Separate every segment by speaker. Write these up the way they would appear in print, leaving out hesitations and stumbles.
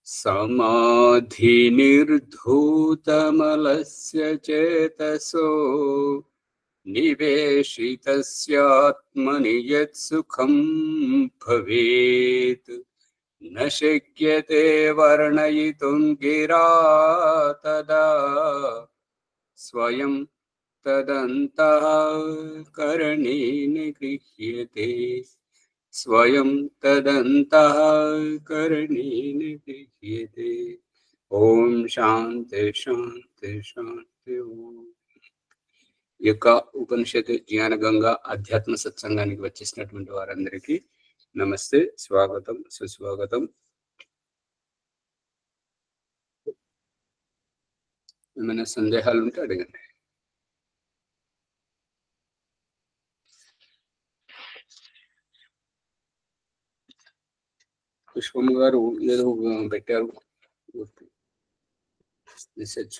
Speaker 1: समाधि निर्धूतमलस्य चेतसो निवेशितस्यात्मनि यत्सुखं भवेत् न शक्यते वर्णयितुं गिरा तदा स्वयं तदन्तः करणेन गृह्यते स्वयं तदन्तः करणेन गृह्यते। ओम शांति शांति शांति। ओम ఈ యొక్క ఉపనిషత్తు జ్ఞాన గంగా అధ్యాత్మ సత్సంగానికి వచ్చేసినటువంటి వారందరికీ నమస్తే, స్వాగతం, సుస్వాగతం. ఏమైనా సందేహాలు ఉంటే అడగండి. పుష్పమ్మ గారు ఏదో పెట్టారు మెసేజ్.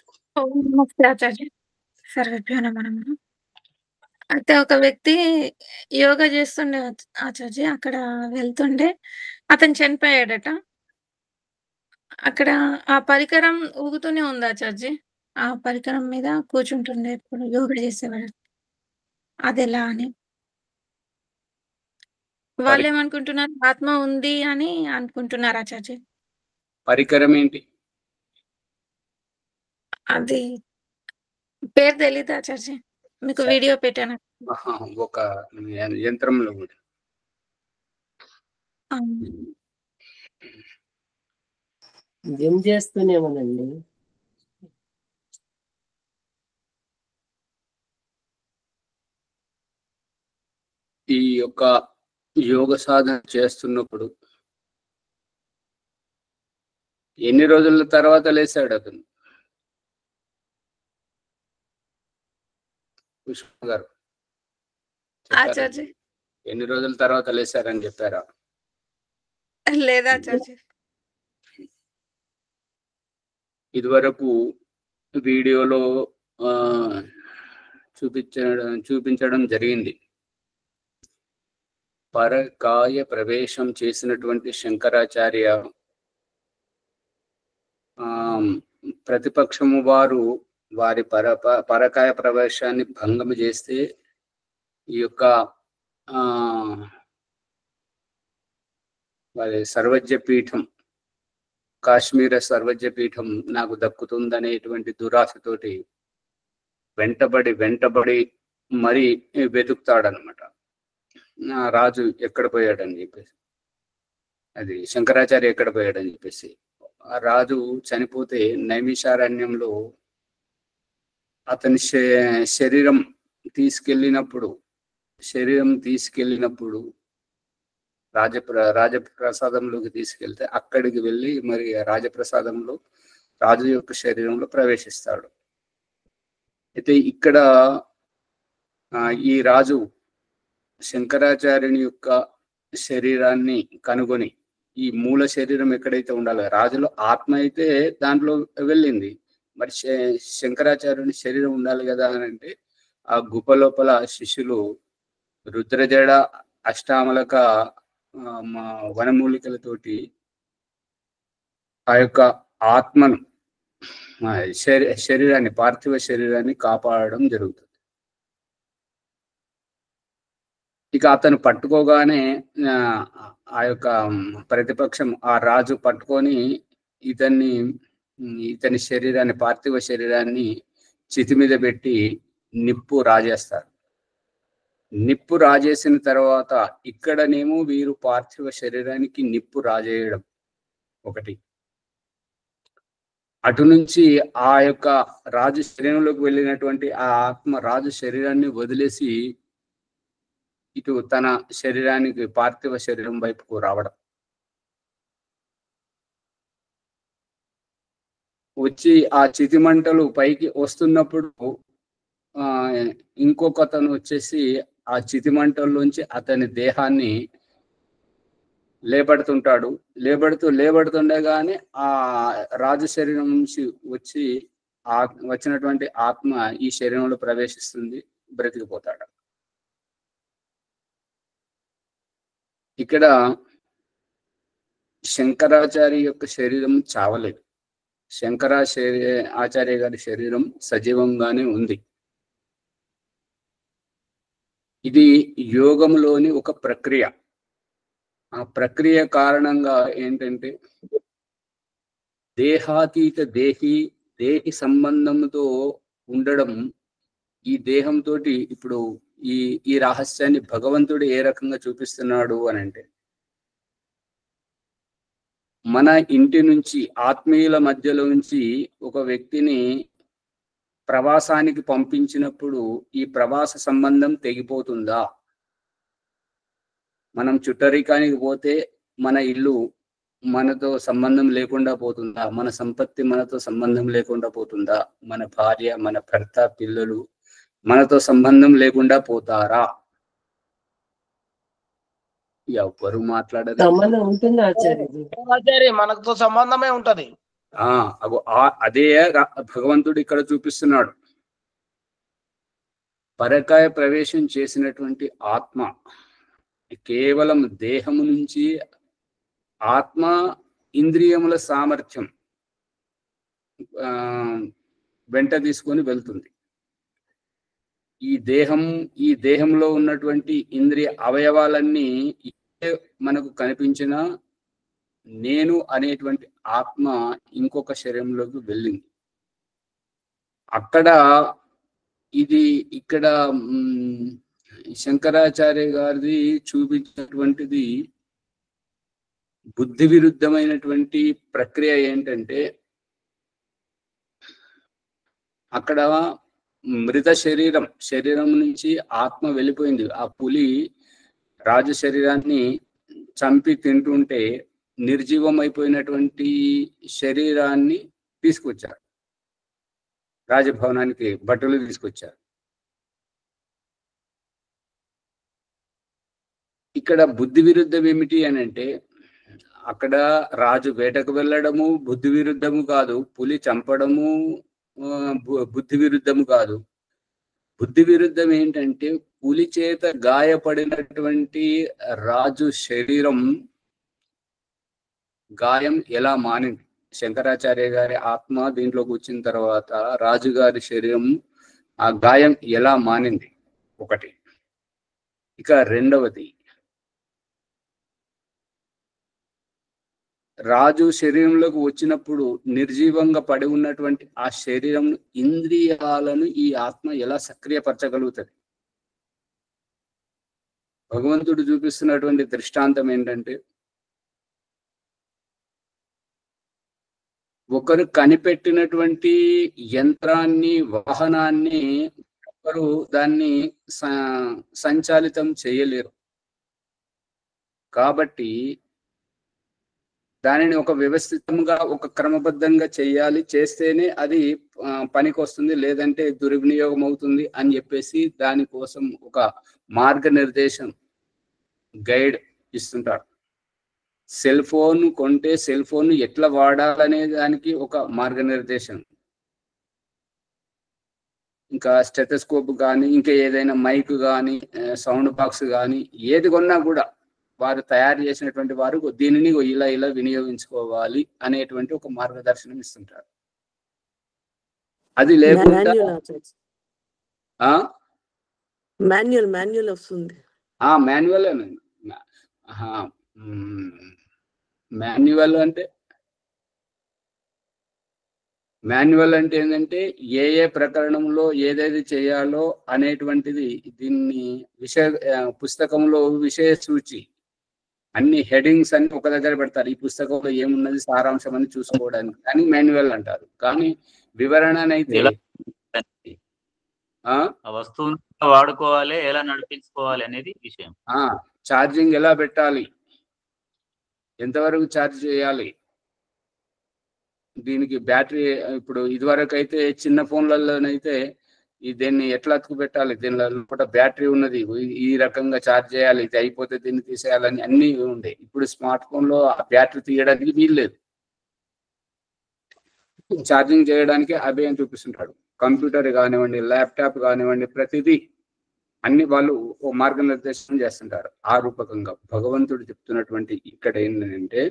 Speaker 2: నమస్తే ఆచార్య. సర్వేభ్యో నమః. అయితే ఒక వ్యక్తి యోగా చేస్తుండే ఆచార్య, అక్కడ వెళ్తుండే అతను చనిపోయాడట. అక్కడ ఆ పరికరం ఊగుతూనే ఉంది ఆచార్య. ఆ పరికరం మీద కూర్చుంటుండే ఇప్పుడు యోగా చేసేవాడు. అది ఎలా అని వాళ్ళు ఏమనుకుంటున్నారు, ఆత్మ ఉంది అని అనుకుంటున్నారు ఆచార్య.
Speaker 1: పరికరం ఏంటి?
Speaker 3: అది పేరు తెలీదు ఆచార్య, మీకు వీడియో పెట్టాను.
Speaker 1: ఒక యంత్రంలో కూడా
Speaker 4: ఏం చేస్తూనేమోనండి.
Speaker 1: ఈ యొక్క యోగ సాధన చేస్తున్నప్పుడు ఎన్ని రోజుల తర్వాత లేచాడు అతను? పుష్ప గారు
Speaker 3: ఆచార్య
Speaker 1: ఎన్ని రోజుల తర్వాత లేచారని చెప్పారా?
Speaker 3: లేదా ఆచార్య.
Speaker 1: ఇదివరకు వీడియోలో చూపించడం జరిగింది. పరకాయ ప్రవేశం చేసినటువంటి శంకరాచార్య ప్రతిపక్షము వారు వారి పరకాయ ప్రవేశాన్ని భంగం చేస్తే ఈ యొక్క వారి సర్వజ్ఞ పీఠం, కాశ్మీర సర్వజ్ఞ పీఠం నాకు దక్కుతుందనేటువంటి దురాశతోటి వెంటబడి మరి వెతుకుతాడనమాట. రాజు ఎక్కడ పోయాడని చెప్పేసి, అది శంకరాచార్య ఎక్కడ పోయాడని చెప్పేసి. ఆ రాజు చనిపోతే నైమిషారణ్యంలో అతని శరీరం తీసుకెళ్ళినప్పుడు రాజప్రసాదంలోకి తీసుకెళ్తే అక్కడికి వెళ్ళి మరి రాజప్రసాదంలో రాజు యొక్క శరీరంలో ప్రవేశిస్తాడు. అయితే ఇక్కడ ఈ రాజు శంకరాచార్యుని యొక్క శరీరాన్ని కనుగొని, ఈ మూల శరీరం ఎక్కడైతే ఉండాలో, రాజులో ఆత్మ అయితే దాంట్లో వెళ్ళింది, మరి శంకరాచార్యుని శరీరం ఉండాలి కదా అని అంటే ఆ గుహ లోపల శిష్యులు రుద్రజడ అష్టామలక వనమూలికలతోటి ఆ యొక్క ఆత్మను, శరీరాన్ని, పార్థివ శరీరాన్ని కాపాడడం జరుగుతుంది. ఇక అతను పట్టుకోగానే ఆ యొక్క ప్రతిపక్షం, ఆ రాజు పట్టుకొని ఇతని శరీరాన్ని, పార్థివ శరీరాన్ని చితి మీద పెట్టి నిప్పు రాజేస్తారు. నిప్పు రాజేసిన తర్వాత ఇక్కడనేమో వీరు పార్థివ శరీరానికి నిప్పు రాజేయడం ఒకటి, అటు నుంచి ఆ యొక్క రాజు శరీరంలోకి వెళ్ళినటువంటి ఆ ఆత్మ రాజు శరీరాన్ని వదిలేసి ఇటు తన శరీరానికి, పార్థివ శరీరం వైపుకు రావడం, వచ్చి ఆ చితిమంటలు పైకి వస్తున్నప్పుడు ఇంకొక అతను వచ్చేసి ఆ చితిమంటల్లోంచి అతని దేహాన్ని లేపడుతుంటాడు. లేబడుతుండగానే ఆ రాజు శరీరం నుంచి వచ్చినటువంటి ఆత్మ ఈ శరీరంలో ప్రవేశిస్తుంది, బ్రతికిపోతాడు. ఇక్కడ శంకరాచార్య యొక్క శరీరం చావలేదు. ఆచార్య గారి శరీరం సజీవంగానే ఉంది. ఇది యోగంలోని ఒక ప్రక్రియ. ఆ ప్రక్రియ కారణంగా ఏంటంటే దేహాతీత దేహి సంబంధంతో ఉండడం. ఈ దేహంతో ఇప్పుడు ఈ రహస్యాన్ని భగవంతుడు ఏ రకంగా చూపిస్తున్నాడు అని అంటే, మన ఇంటి నుంచి ఆత్మీయుల మధ్యలో నుంచి ఒక వ్యక్తిని ప్రవాసానికి పంపించినప్పుడు ఈ ప్రవాస సంబంధం తెగిపోతుందా? మనం చుట్టరికానికి పోతే మన ఇల్లు మనతో సంబంధం లేకుండా పోతుందా? మన సంపత్తి మనతో సంబంధం లేకుండా పోతుందా? మన భార్య, మన భర్త, పిల్లలు మనతో సంబంధం లేకుండా పోతారా? ఎవ్వరు మాట్లాడరు.
Speaker 4: సంబంధం ఉంటుంది ఆచార్య,
Speaker 5: మనతో సంబంధమే ఉంటది.
Speaker 1: అదే భగవంతుడు ఇక్కడ చూపిస్తున్నాడు. పరకాయ ప్రవేశం చేసినటువంటి ఆత్మ కేవలం దేహము నుంచి ఆత్మ ఇంద్రియముల సామర్థ్యం వెంట తీసుకొని వెళ్తుంది. ఈ దేహంలో ఉన్నటువంటి ఇంద్రియ అవయవాలన్నీ మనకు కనిపించిన నేను అనేటువంటి ఆత్మ ఇంకొక శరీరంలోకి వెళ్ళింది. ఇక్కడ శంకరాచార్య గారిది చూపించినటువంటిది బుద్ధి విరుద్ధమైనటువంటి ప్రక్రియ ఏంటంటే, అక్కడ మృత శరీరం నుంచి ఆత్మ వెళ్ళిపోయింది. ఆ పులి రాజు శరీరాన్ని చంపి తింటుంటే నిర్జీవమైపోయినటువంటి శరీరాన్ని తీసుకొచ్చారు. రాజభవనానికి భటులు తీసుకొచ్చారు. ఇక్కడ బుద్ధి విరుద్ధం ఏమిటి అని అంటే, అక్కడ రాజు వేటకు వెళ్ళడము బుద్ధి విరుద్ధము కాదు, పులి చంపడము బుద్ధి విరుద్ధము కాదు. బుద్ధి విరుద్ధం ఏంటంటే, పులి చేత గాయపడినటువంటి రాజు శరీరం గాయం ఎలా మానింది. శంకరాచార్య గారి ఆత్మ దీంట్లోకి వచ్చిన తర్వాత రాజుగారి శరీరం ఆ గాయం ఎలా మానింది ఒకటి. ఇక రెండవది, రాజు శరీరంలోకి వచ్చినప్పుడు నిర్జీవంగా పడి ఉన్నటువంటి ఆ శరీరం ఇంద్రియాలను ఈ ఆత్మ ఎలా సక్రియపరచగలుగుతుంది. భగవంతుడు చూపిస్తున్నటువంటి దృష్టాంతం ఏంటంటే, ఒకరు కనిపెట్టినటువంటి యంత్రాన్ని, వాహనాన్ని ఒకరు దాన్ని సంచాలితం చేయలేరు. కాబట్టి దానిని ఒక వ్యవస్థితంగా, ఒక క్రమబద్ధంగా చేయాలి. చేస్తేనే అది పనికి వస్తుంది, లేదంటే దుర్వినియోగం అవుతుంది అని చెప్పేసి దానికోసం ఒక మార్గనిర్దేశం, గైడ్ ఇస్తుంటారు. సెల్ ఫోన్ కొంటే సెల్ ఫోన్ ఎట్లా వాడాలనే దానికి ఒక మార్గనిర్దేశం. ఇంకా స్టెథోస్కోప్ కానీ, ఇంకా ఏదైనా మైక్ కానీ, సౌండ్ బాక్స్ కానీ, ఏది కొన్నా కూడా వారు తయారు చేసినటువంటి వారు దీనిని ఇలా వినియోగించుకోవాలి అనేటువంటి ఒక మార్గదర్శనం ఇస్తుంటారు. అది లేకుండా
Speaker 6: మాన్యువల్ వస్తుంది.
Speaker 1: మాన్యువల్ అంటే ఏంటంటే, ఏ ప్రకరణంలో ఏదేది చేయాలో అనేటువంటిది. దీన్ని పుస్తకంలో విషయ సూచి, అన్ని హెడింగ్స్ అన్ని ఒక దగ్గర పెడతారు. ఈ పుస్తకంలో ఏమున్నది సారాంశం అని చూసుకోవడానికి, కానీ మాన్యువల్ అంటారు. కానీ వివరణనైతే
Speaker 7: వస్తువును వాడుకోవాలి, ఎలా నడిపించుకోవాలి అనేది విషయం.
Speaker 1: ఛార్జింగ్ ఎలా పెట్టాలి, ఎంతవరకు ఛార్జ్ చేయాలి, దీనికి బ్యాటరీ. ఇప్పుడు ఇదివరకు అయితే చిన్న ఫోన్లలోనైతే దీన్ని ఎట్లా అతుకు పెట్టాలి, దీనిలో బ్యాటరీ ఉన్నది, ఈ రకంగా ఛార్జ్ చేయాలి, ఇది అయిపోతే దీన్ని తీసేయాలని అన్ని ఉండే. ఇప్పుడు స్మార్ట్ ఫోన్ లో ఆ బ్యాటరీ తీయడానికి వీల్లేదు, ఛార్జింగ్ చేయడానికి అభయం చూపిస్తుంటాడు. కంప్యూటర్ కానివ్వండి, ల్యాప్టాప్ కానివ్వండి, ప్రతిదీ అన్ని వాళ్ళు ఓ మార్గనిర్దేశం చేస్తుంటారు. ఆ రూపకంగా భగవంతుడు చెప్తున్నటువంటి ఇక్కడ ఏంటంటే,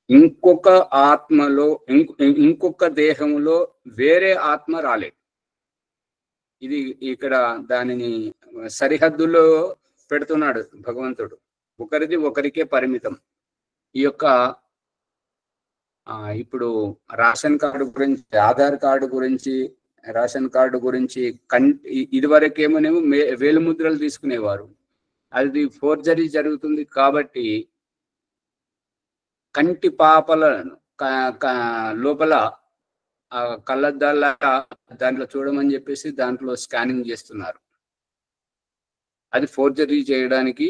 Speaker 1: ఇంకొక ఆత్మలో ఇంకొక దేహంలో వేరే ఆత్మ రాలేదు. ఇది ఇక్కడ దానిని సరిహద్దులో పెడుతున్నాడు భగవంతుడు. ఒకరిది ఒకరికే పరిమితం. ఈ యొక్క ఇప్పుడు రేషన్ కార్డు గురించి, ఆధార్ కార్డు గురించి, రేషన్ కార్డు గురించి ఇదివరకేమోనేమో వేలుముద్రలు తీసుకునేవారు. అది ఫోర్జరీ జరుగుతుంది కాబట్టి కంటి పాపలను లోపల కళ్ళద్దాల దాంట్లో చూడమని చెప్పేసి దాంట్లో స్కానింగ్ చేస్తున్నారు. అది ఫోర్జరీ చేయడానికి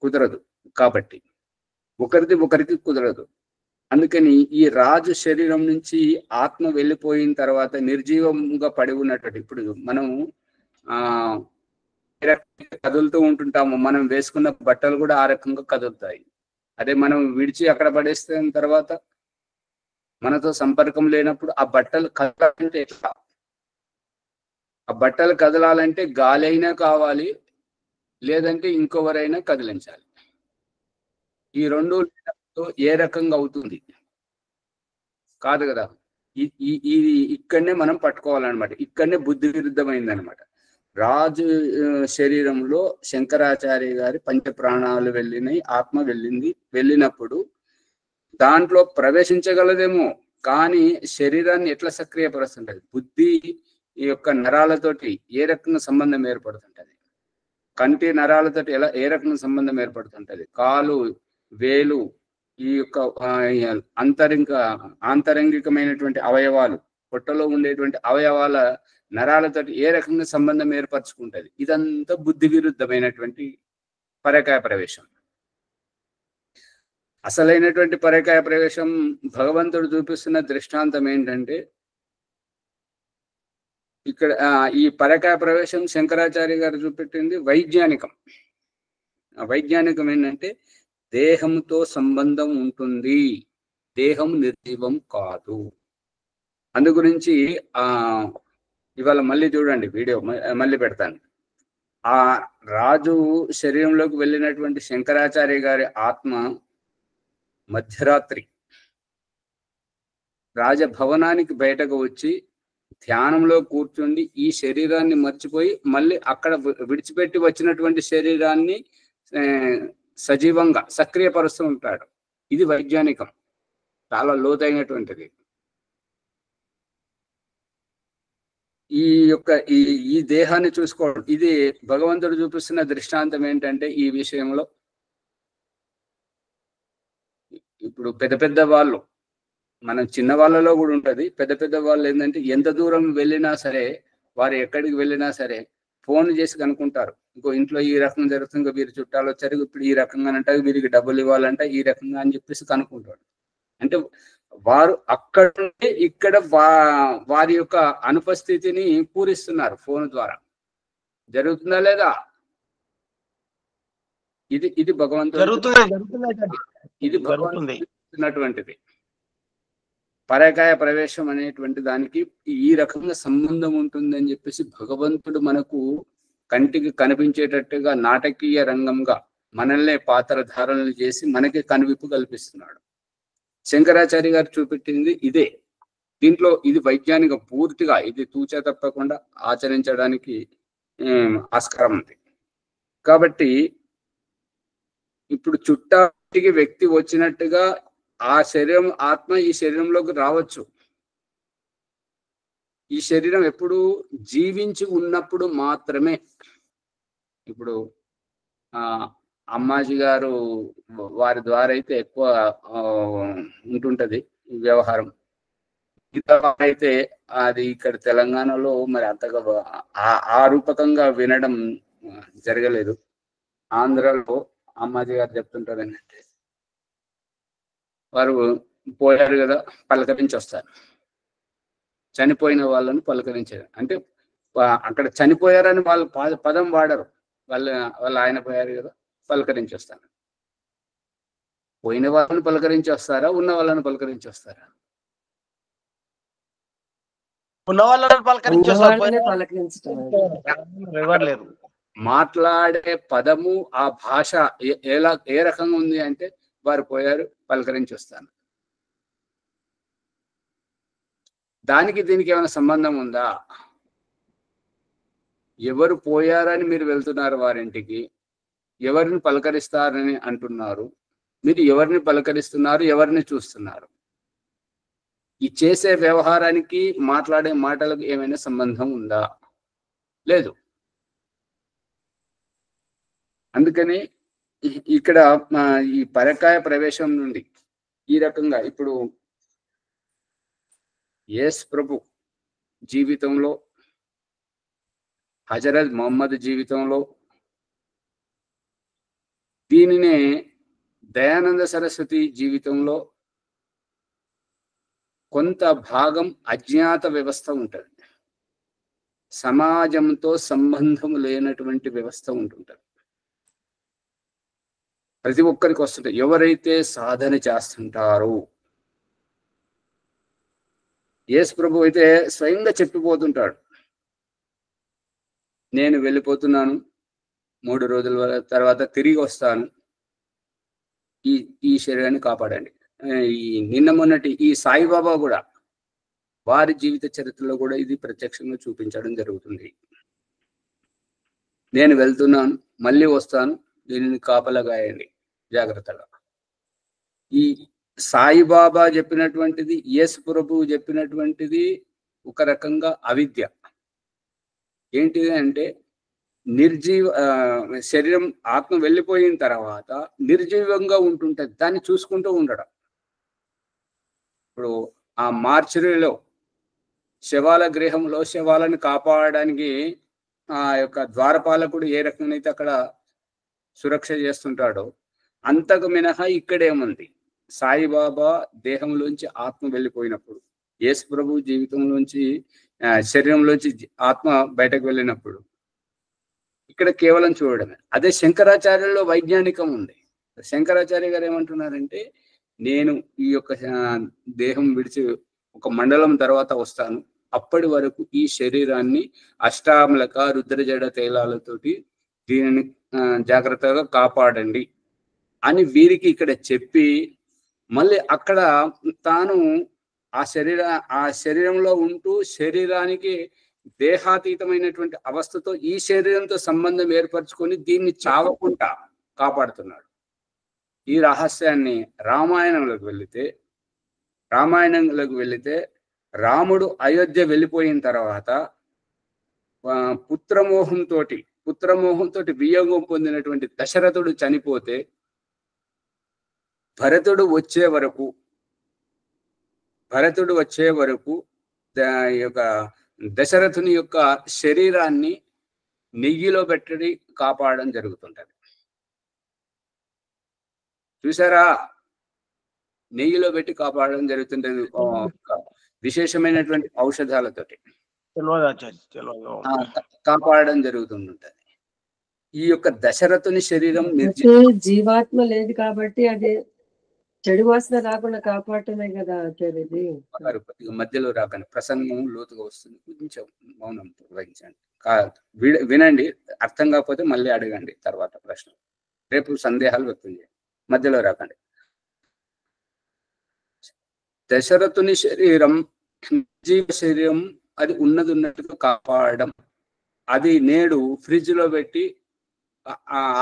Speaker 1: కుదరదు కాబట్టి ఒకరిది ఒకరికి కుదరదు. అందుకని ఈ రాజు శరీరం నుంచి ఆత్మ వెళ్ళిపోయిన తర్వాత నిర్జీవంగా పడి ఉన్నట్టు ఇప్పుడు మనం కదులుతూ ఉంటుంటాము. మనం వేసుకున్న బట్టలు కూడా ఆ రకంగా కదులుతాయి. అదే మనం విడిచి అక్కడ పడేసిన తర్వాత మనతో సంపర్కం లేనప్పుడు ఆ బట్టలు కదలాలంటే ఎట్లా? ఆ బట్టలు కదలాలంటే గాలి అయినా కావాలి, లేదంటే ఇంకొవరైనా కదిలించాలి. ఈ రెండు ఏ రకంగా అవుతుంది? కాదు కదా. ఇది ఇక్కడనే మనం పట్టుకోవాలన్నమాట. ఇక్కడనే బుద్ధి విరుద్ధమైంది అనమాట. రాజు శరీరంలో శంకరాచార్య గారి పంచప్రాణాలు వెళ్ళినాయి, ఆత్మ వెళ్ళింది. వెళ్ళినప్పుడు దాంట్లో ప్రవేశించగలదేమో, కానీ శరీరాన్ని ఎట్లా సక్రియపరుస్తుంటది? బుద్ధి ఈ యొక్క నరాలతోటి ఏ రకంగా సంబంధం ఏర్పడుతుంటది? కంటి నరాలతోటి ఏ రకంగా సంబంధం ఏర్పడుతుంటది? కాలు, వేలు, ఈ యొక్క ఆంతరంగికమైనటువంటి అవయవాలు, పొట్టలో ఉండేటువంటి అవయవాల నరాలతోటి ఏ రకంగా సంబంధం ఏర్పరచుకుంటది? ఇదంతా బుద్ధి విరుద్ధమైనటువంటి పరకాయ ప్రవేశం. అసలైనటువంటి పరకాయ ప్రవేశం భగవంతుడు చూపిస్తున్న దృష్టాంతం ఏంటంటే, ఇక్కడ ఈ పరకాయ ప్రవేశం శంకరాచార్య గారు చూపెట్టింది వైజ్ఞానికం. వైజ్ఞానికం ఏంటంటే దేహంతో సంబంధం ఉంటుంది, దేహం నిర్జీవం కాదు. అందు గురించి ఇవాళ మళ్ళీ చూడండి, వీడియో మళ్ళీ పెడతాను. ఆ రాజు శరీరంలోకి వెళ్ళినటువంటి శంకరాచార్య గారి ఆత్మ మధ్యరాత్రి రాజభవనానికి బయటకు వచ్చి ధ్యానంలో కూర్చుండి ఈ శరీరాన్ని మర్చిపోయి మళ్ళీ అక్కడ విడిచిపెట్టి వచ్చినటువంటి శరీరాన్ని సజీవంగా సక్రియపరుస్తూ ఉంటాడు. ఇది వైజ్ఞానికం, చాలా లోతైనటువంటిది. ఈ యొక్క ఈ దేహాన్ని చూసుకోవడం, ఇది భగవంతుడు చూపిస్తున్న దృష్టాంతం ఏంటంటే ఈ విషయంలో ఇప్పుడు పెద్ద పెద్ద వాళ్ళు, మనం చిన్న వాళ్ళలో కూడా ఉంటది. పెద్ద పెద్ద వాళ్ళు ఏంటంటే ఎంత దూరం వెళ్ళినా సరే, వారు ఎక్కడికి వెళ్ళినా సరే ఫోన్ చేసి కనుక్కుంటారు. ఇంకో ఇంట్లో ఈ రకంగా జరుగుతుంది, ఇంకో వీరి చుట్టాలు వచ్చారు, ఇప్పుడు ఈ రకంగా అంటే వీరికి డబ్బులు ఇవ్వాలంటే ఈ రకంగా అని చెప్పేసి కనుక్కుంటాడు. అంటే వారు అక్కడ ఇక్కడ వారి యొక్క అనుపస్థితిని పూరిస్తున్నారు ఫోన్ ద్వారా. జరుగుతుందా లేదా? ఇది భగవంతుడు, ఇది భగవంతుడినటువంటిది. పరకాయ ప్రవేశం అనేటువంటి దానికి ఈ రకంగా సంబంధం ఉంటుందని చెప్పేసి భగవంతుడు మనకు కంటికి కనిపించేటట్టుగా నాటకీయ రంగంగా మనల్నే పాత్రధారణలు చేసి మనకి కనువిప్పు కల్పిస్తున్నాడు. శంకరాచార్య గారు చూపెట్టింది ఇదే. దీంట్లో ఇది వైజ్ఞానిక పూర్తిగా, ఇది తూచా తప్పకుండా ఆచరించడానికి ఆస్కారం ఉంది. కాబట్టి ఇప్పుడు చుట్టానికి వ్యక్తి వచ్చినట్టుగా ఆ శరీరం, ఆత్మ ఈ శరీరంలోకి రావచ్చు. ఈ శరీరం ఎప్పుడు జీవించి ఉన్నప్పుడు మాత్రమే. ఇప్పుడు అమ్మాజీ గారు వారి ద్వారా అయితే ఎక్కువ ఉంటుంటది వ్యవహారం. అయితే అది ఇక్కడ తెలంగాణలో మరి అంతగా ఆ రూపకంగా వినడం జరగలేదు. ఆంధ్రలో అమ్మాజీ గారు చెప్తుంటారు ఏంటంటే, వారు పోయారు కదా, పలకరించి వస్తారు. చనిపోయిన వాళ్ళను పలకరించారు అంటే అక్కడ చనిపోయారని వాళ్ళు పదం వాడరు. వాళ్ళు ఆయన పోయారు కదా, పలకరించి వస్తారు. పోయిన వాళ్ళని పలకరించి వస్తారా, ఉన్న వాళ్ళని పలకరించి వస్తారా?
Speaker 5: ఉన్న వాళ్ళని
Speaker 1: మాట్లాడే పదము, ఆ భాష ఏ రకంగా ఉంది అంటే వారు పోయారు, పలకరించి వస్తాను. దానికి దీనికి ఏమైనా సంబంధం ఉందా? ఎవరు పోయారని మీరు వెళ్తున్నారు వారింటికి, ఎవరిని పలకరిస్తారని అంటున్నారు, మీరు ఎవరిని పలకరిస్తున్నారు, ఎవరిని చూస్తున్నారు? ఈ చేసే వ్యవహారానికి మాట్లాడే మాటలకు ఏమైనా సంబంధం ఉందా? లేదు. అందుకని ఇక్కడ ఈ పరకాయ ప్రవేశం నుండి ఈ రకంగా ఇప్పుడు యేసు ప్రభు జీవితంలో, హజరత్ మొహమ్మద్ జీవితంలో, దీనినే దయానంద సరస్వతి జీవితంలో కొంత భాగం అజ్ఞాత వ్యవస్థ ఉంటుంది. సమాజంతో సంబంధం లేనటువంటి వ్యవస్థ ఉంటుంటుంది. ప్రతి ఒక్కరికి వస్తుంటాయి. ఎవరైతే సాధన చేస్తుంటారో, యేసు ప్రభు అయితే స్వయంగా చెప్పిపోతుంటాడు, నేను వెళ్ళిపోతున్నాను, 3 రోజుల తర్వాత తిరిగి వస్తాను, ఈ శరీరాన్ని కాపాడండి. ఈ నిన్న మొన్నటి ఈ సాయిబాబా కూడా వారి జీవిత చరిత్రలో కూడా ఇది ప్రత్యక్షంగా చూపించడం జరుగుతుంది. నేను వెళ్తున్నాను, మళ్ళీ వస్తాను, దీనిని కాపలాగాయండి జాగ్రత్తగా. ఈ సాయిబాబా చెప్పినటువంటిది, యేసు ప్రభువు చెప్పినటువంటిది ఒక రకంగా అవిద్య. ఏంటిది అంటే శరీరం ఆత్మ వెళ్ళిపోయిన తర్వాత నిర్జీవంగా ఉంటుంటది, దాన్ని చూసుకుంటూ ఉండడం. ఇప్పుడు ఆ మార్చురీలో, శవాల గృహంలో శవాలను కాపాడడానికి ఆ యొక్క ద్వారపాలకుడు ఏ రకంగానైతే అక్కడ సురక్ష చేస్తుంటాడో, అంతకు మినహా ఇక్కడేముంది? సాయిబాబా దేహంలోంచి ఆత్మ వెళ్ళిపోయినప్పుడు, యేసు ప్రభు జీవితంలోంచి శరీరంలోంచి ఆత్మ బయటకు వెళ్ళినప్పుడు ఇక్కడ కేవలం చూడడమే. అదే శంకరాచార్యుల్లో వైజ్ఞానికం ఉంది. శంకరాచార్య గారు ఏమంటున్నారంటే, నేను ఈ యొక్క దేహం విడిచి ఒక మండలం తర్వాత వస్తాను, అప్పటి వరకు ఈ శరీరాన్ని అష్టామలక రుద్రజడ తైలాలతోటి దీనిని జాగ్రత్తగా కాపాడండి అని వీరికి ఇక్కడ చెప్పి, మళ్ళీ అక్కడ తాను ఆ శరీరంలో ఉంటూ శరీరానికి దేహాతీతమైనటువంటి అవస్థతో ఈ శరీరంతో సంబంధం ఏర్పరచుకొని దీన్ని చావకుండా కాపాడుతున్నాడు. ఈ రహస్యాన్ని రామాయణంలోకి వెళితే రాముడు అయోధ్య వెళ్ళిపోయిన తర్వాత పుత్రమోహంతో వియోగం పొందినటువంటి దశరథుడు చనిపోతే భరతుడు వచ్చే వరకు యొక్క దశరథుని యొక్క శరీరాన్ని నెయ్యిలో పెట్టి కాపాడడం జరుగుతుంటది. చూసారా? నెయ్యిలో పెట్టి కాపాడడం జరుగుతుంటది, విశేషమైనటువంటి ఔషధాలతోటి కాపాడడం జరుగుతుంటది. ఈ యొక్క దశరథుని శరీరం
Speaker 4: జీవాత్మ లేదు కాబట్టి అది చెడు వాసన రాకుండా కాపాడటమే కదా ఆచార్యది.
Speaker 1: మధ్యలో రాకండి, ప్రసంగం లోతుగా వస్తుంది, కొంచెం మౌనం వహించండి, వినండి. అర్థం కాకపోతే మళ్ళీ అడగండి తర్వాత ప్రశ్న, రేపు సందేహాలు వ్యక్తం చేయండి, మధ్యలో రాకండి. దశరథుని శరీరం జీవ శరీరం, అది ఉన్నట్టుగా కాపాడడం, అది నేడు ఫ్రిడ్జ్ లో పెట్టి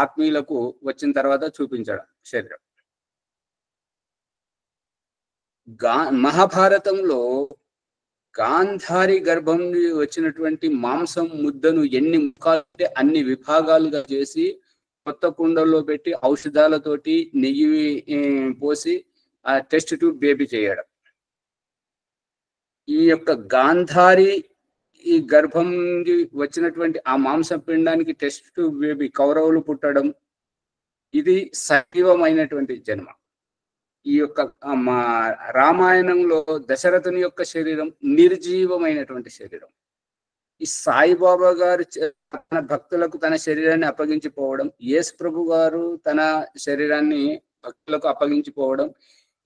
Speaker 1: ఆత్మీయులకు వచ్చిన తర్వాత చూపించడం శరీరం. మహాభారతంలో గాంధారి గర్భం నుండి వచ్చినటువంటి మాంసం ముద్దను ఎన్ని ముఖాలంటే అన్ని విభాగాలుగా చేసి కొత్త కుండల్లో పెట్టి ఔషధాలతోటి నెయ్యి పోసి ఆ టెస్ట్ ట్యూబ్ బేబీ చేయడం. ఈ యొక్క గాంధారి ఈ గర్భం నుండి వచ్చినటువంటి ఆ మాంసం పిండానికి టెస్ట్ ట్యూబ్ బేబీ కౌరవులు పుట్టడం, ఇది సజీవమైనటువంటి జన్మ. ఈ యొక్క రామాయణంలో దశరథుని యొక్క శరీరం నిర్జీవమైనటువంటి శరీరం. ఈ సాయిబాబా గారు తన భక్తులకు తన శరీరాన్ని అప్పగించిపోవడం, యేసు ప్రభు గారు తన శరీరాన్ని భక్తులకు అప్పగించిపోవడం,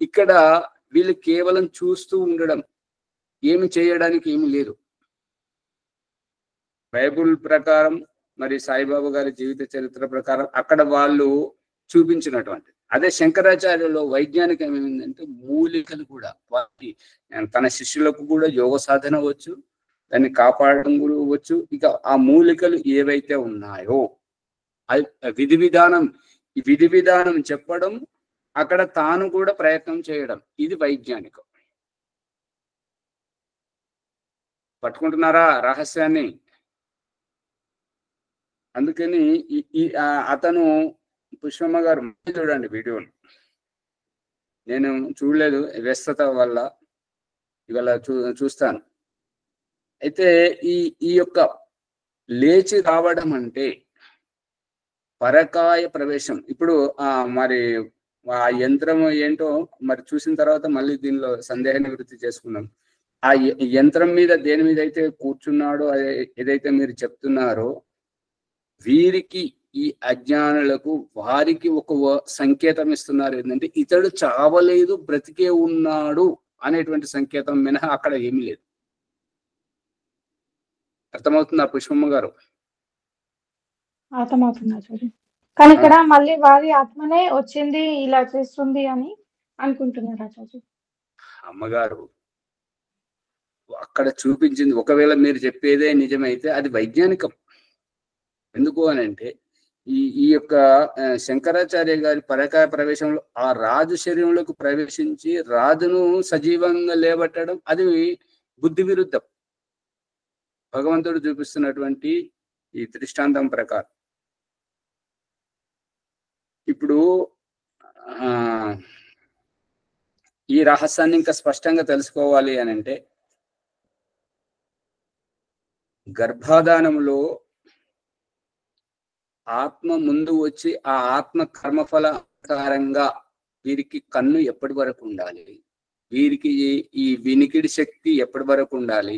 Speaker 1: ఇక్కడ వీళ్ళు కేవలం చూస్తూ ఉండడం, ఏమి చేయడానికి ఏమి లేదు. బైబుల్ ప్రకారం మరి సాయిబాబా గారి జీవిత చరిత్ర ప్రకారం అక్కడ వాళ్ళు చూపించినటువంటి అదే శంకరాచార్యులో వైజ్ఞానికం ఏమైందంటే మూలికలు కూడా వాటి తన శిష్యులకు కూడా యోగ సాధన వచ్చు, దాన్ని కాపాడడం కూడా వచ్చు. ఇక ఆ మూలికలు ఏవైతే ఉన్నాయో విధి విధానం చెప్పడం, అక్కడ తాను కూడా ప్రయత్నం చేయడం, ఇది వైజ్ఞానికం. పట్టుకుంటున్నారా రహస్యాన్ని? అందుకని అతను పుష్పమ్మ గారు చూడండి వీడియోను, నేను చూడలేదు వ్యస్తత వల్ల, ఇవాళ చూస్తాను. అయితే ఈ యొక్క లేచి రావడం అంటే పరకాయ ప్రవేశం. ఇప్పుడు మరి ఆ యంత్రం ఏంటో మరి చూసిన తర్వాత మళ్ళీ దీనిలో సందేహ నివృత్తి చేసుకున్నాం. ఆ యంత్రం మీద దేని మీద అయితే కూర్చున్నాడో ఏదైతే మీరు చెప్తున్నారో, వీరికి ఈ అజ్ఞానులకు వారికి ఒక సంకేతం ఇస్తున్నారు. ఏంటంటే ఇతడు చావలేదు, బ్రతికే ఉన్నాడు అనేటువంటి సంకేతం మినహా అక్కడ ఏమీ లేదు. అర్థమవుతుందా పుష్పమ్మ గారు?
Speaker 8: అర్థమవుతుంది ఆచార్య. కానీ ఇక్కడ మళ్ళీ వారి ఆత్మనే వచ్చింది ఇలా చేస్తుంది అని అనుకుంటున్నారు ఆచార్య.
Speaker 1: అమ్మగారు అక్కడ చూపించింది, ఒకవేళ మీరు చెప్పేదే నిజమైతే అది వైజ్ఞానికం. ఎందుకు అని అంటే ఈ యొక్క శంకరాచార్య గారి పరకాయ ప్రవేశంలో ఆ రాజు శరీరంలోకి ప్రవేశించి రాజును సజీవంగా లేబట్టడం అది బుద్ధి విరుద్ధం. భగవంతుడు చూపిస్తున్నటువంటి ఈ దృష్టాంతం ప్రకారం ఇప్పుడు ఈ రహస్యాన్ని ఇంకా స్పష్టంగా తెలుసుకోవాలి అని అంటే గర్భాధానంలో ఆత్మ ముందు వచ్చి ఆ ఆత్మ కర్మఫలాకారంగా వీరికి కన్ను ఎప్పటి వరకు ఉండాలి, వీరికి ఈ వినికిడి శక్తి ఎప్పటి వరకు ఉండాలి,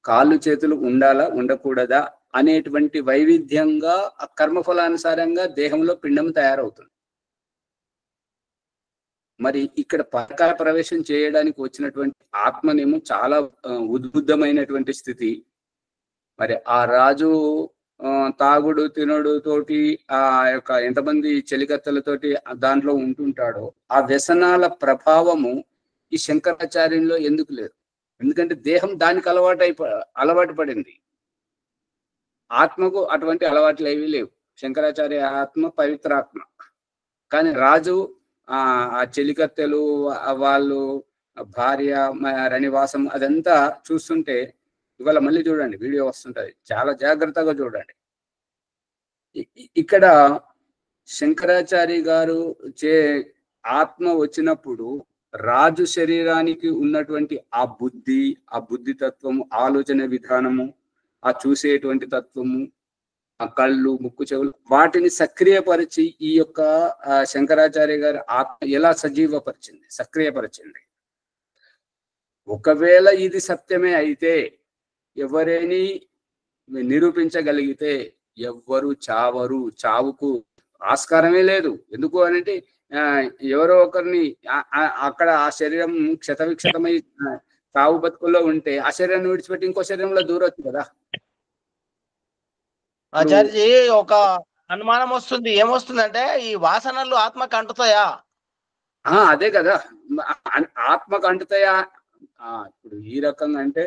Speaker 1: కాళ్ళు చేతులు ఉండాలా ఉండకూడదా అనేటువంటి వైవిధ్యంగా ఆ కర్మఫలానుసారంగా దేహంలో పిండం తయారవుతుంది. మరి ఇక్కడ పరకాయ ప్రవేశం చేయడానికి వచ్చినటువంటి ఆత్మనేమో చాలా ఉద్బుద్ధమైనటువంటి స్థితి. మరి ఆ రాజు తాగుడు తినుడు తోటి ఆ యొక్క ఎంతమంది చెలికత్తెలతోటి దాంట్లో ఉంటుంటాడో ఆ వ్యసనాల ప్రభావము ఈ శంకరాచార్యంలో ఎందుకు లేదు? ఎందుకంటే దేహం దానికి అలవాటు పడింది. ఆత్మకు అటువంటి అలవాట్లు ఏవీ లేవు. శంకరాచార్య ఆత్మ పవిత్రాత్మ. కానీ రాజు ఆ చెలికత్తెలు వాళ్ళు భార్య రణివాసం అదంతా చూస్తుంటే, ఇవాళ మళ్ళీ చూడండి వీడియో వస్తుంటది, చాలా జాగ్రత్తగా చూడండి. ఇక్కడ శంకరాచార్య గారు ఆత్మ వచ్చినప్పుడు రాజు శరీరానికి ఉన్నటువంటి ఆ బుద్ధి తత్వము, ఆలోచన విధానము, ఆ చూసేటువంటి తత్వము, ఆ కళ్ళు ముక్కు చెవులు, వాటిని సక్రియపరిచి ఈ యొక్క శంకరాచార్య గారి ఆత్మ ఎలా సక్రియపరిచింది. ఒకవేళ ఇది సత్యమే అయితే ఎవరైనా నిరూపించగలిగితే ఎవ్వరు చావరు, చావుకు ఆస్కారమే లేదు. ఎందుకు అనంటే ఎవరో ఒకరిని అక్కడ ఆ శరీరం క్షతవిక్షతమై చావు బతుకుల్లో ఉంటే ఆ శరీరాన్ని విడిచిపెట్టి ఇంకో శరీరంలో దూరొచ్చు కదా.
Speaker 5: ఆచార్యజీ ఒక అనుమానం వస్తుంది, ఏమొస్తుందంటే ఈ వాసనలు ఆత్మకు అంటుతాయా?
Speaker 1: అదే కదా, ఆత్మకు అంటుతాయా? ఇప్పుడు ఈ రకంగా అంటే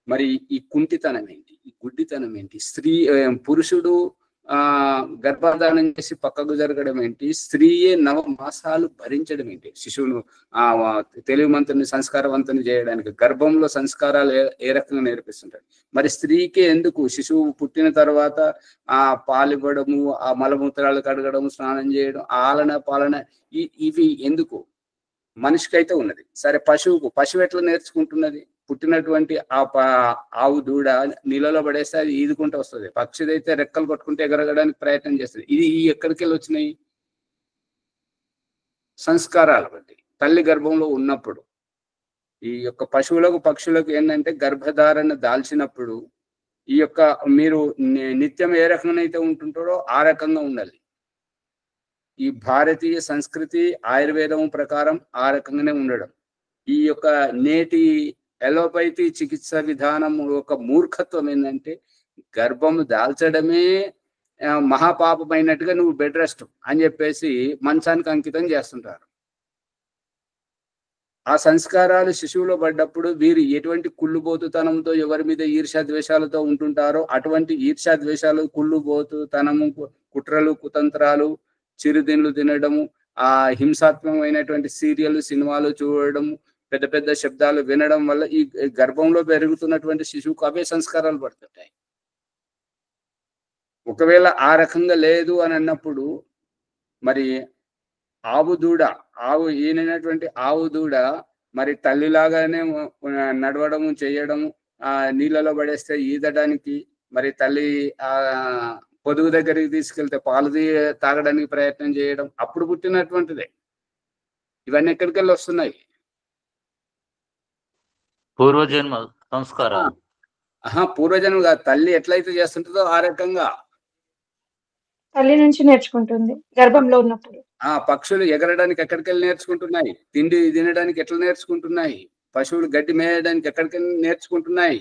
Speaker 1: మరి ఈ కుంటితనం ఏంటి, ఈ గుడ్డితనం ఏంటి, పురుషుడు గర్భధానం చేసి పక్కకు జరగడం ఏంటి, స్త్రీయే 9 మాసాలు భరించడం ఏంటి, శిశువును తెలివిమంతుని సంస్కారవంతుని చేయడానికి గర్భంలో సంస్కారాలు ఏ రకంగా నేర్పిస్తుంటారు. మరి స్త్రీకే ఎందుకు శిశువు పుట్టిన తర్వాత ఆ పాలివ్వడము, ఆ మలమూత్రాలు కడగడం, స్నానం చేయడం, ఆలన పాలన ఇవి ఎందుకు? మనిషికైతే ఉన్నది. సరే, పశువు ఎట్లా నేర్చుకుంటున్నది? పుట్టినటువంటి ఆవు దూడ నీళ్ళలో పడేస్తే అది ఈదుకుంటూ వస్తుంది. పక్షిదైతే రెక్కలు కొట్టుకుంటే ఎగరగడానికి ప్రయత్నం చేస్తుంది. ఇది ఎక్కడికి వెళ్ళి వచ్చినాయి? సంస్కారాలు బట్టి. తల్లి గర్భంలో ఉన్నప్పుడు ఈ యొక్క పశువులకు పక్షులకు ఏంటంటే గర్భధారణ దాల్చినప్పుడు ఈ యొక్క మీరు నిత్యం ఏ రకంగా అయితే ఉంటుంటారో ఆ రకంగా ఉండాలి. ఈ భారతీయ సంస్కృతి ఆయుర్వేదం ప్రకారం ఆ రకంగానే ఉండడం. ఈ యొక్క నేటి ఎలోపతి చికిత్స విధానం ఒక మూర్ఖత్వం ఏంటంటే గర్భం దాల్చడమే మహాపాపమైనట్టుగా నువ్వు బెడ్ రెస్ట్ అని చెప్పేసి మంచానికి అంకితం చేస్తుంటారు. ఆ సంస్కారాలు శిశువులో పడ్డప్పుడు వీరు ఎటువంటి కుళ్ళుబోతుతనంతో ఎవరి మీద ఈర్ష్యాద్వేషాలతో ఉంటుంటారో అటువంటి ఈర్ష్యాద్వేషాలు, కుళ్ళుబోతుతనము, కుట్రలు, కుతంత్రాలు, చిరుతిండ్లు తినడము, ఆ హింసాత్మకమైనటువంటి సీరియల్ సినిమాలు చూడడం, పెద్ద పెద్ద శబ్దాలు వినడం వల్ల ఈ గర్భంలో పెరుగుతున్నటువంటి శిశువుకు అవే సంస్కారాలు పడుతుంటాయి. ఒకవేళ ఆ రకంగా లేదు అని అన్నప్పుడు మరి ఈనైనటువంటి ఆవు దూడ మరి తల్లిలాగానే నడవడము చేయడము, ఆ నీళ్ళలో పడేస్తే ఈదడానికి, మరి తల్లి ఆ పొదుగు దగ్గరికి తీసుకెళ్తే పాలు తాగడానికి ప్రయత్నం చేయడం అప్పుడు పుట్టినటువంటిదే. ఇవన్నీ ఎక్కడికెళ్ళి వస్తున్నాయి?
Speaker 7: పూర్వజన్మ సంస్కారాలు.
Speaker 1: పూర్వజన్మ కాదు, తల్లి ఎట్లయితే చేస్తుంటుందో ఆ రకంగా
Speaker 8: తల్లి నుంచి నేర్చుకుంటుంది గర్భంలో ఉన్నప్పుడు.
Speaker 1: పక్షులు ఎగరడానికి ఎక్కడికెళ్ళి నేర్చుకుంటున్నాయి, తిండి తినడానికి ఎట్లా నేర్చుకుంటున్నాయి, పశువులు గడ్డి మేయడానికి ఎక్కడికెళ్ళి నేర్చుకుంటున్నాయి.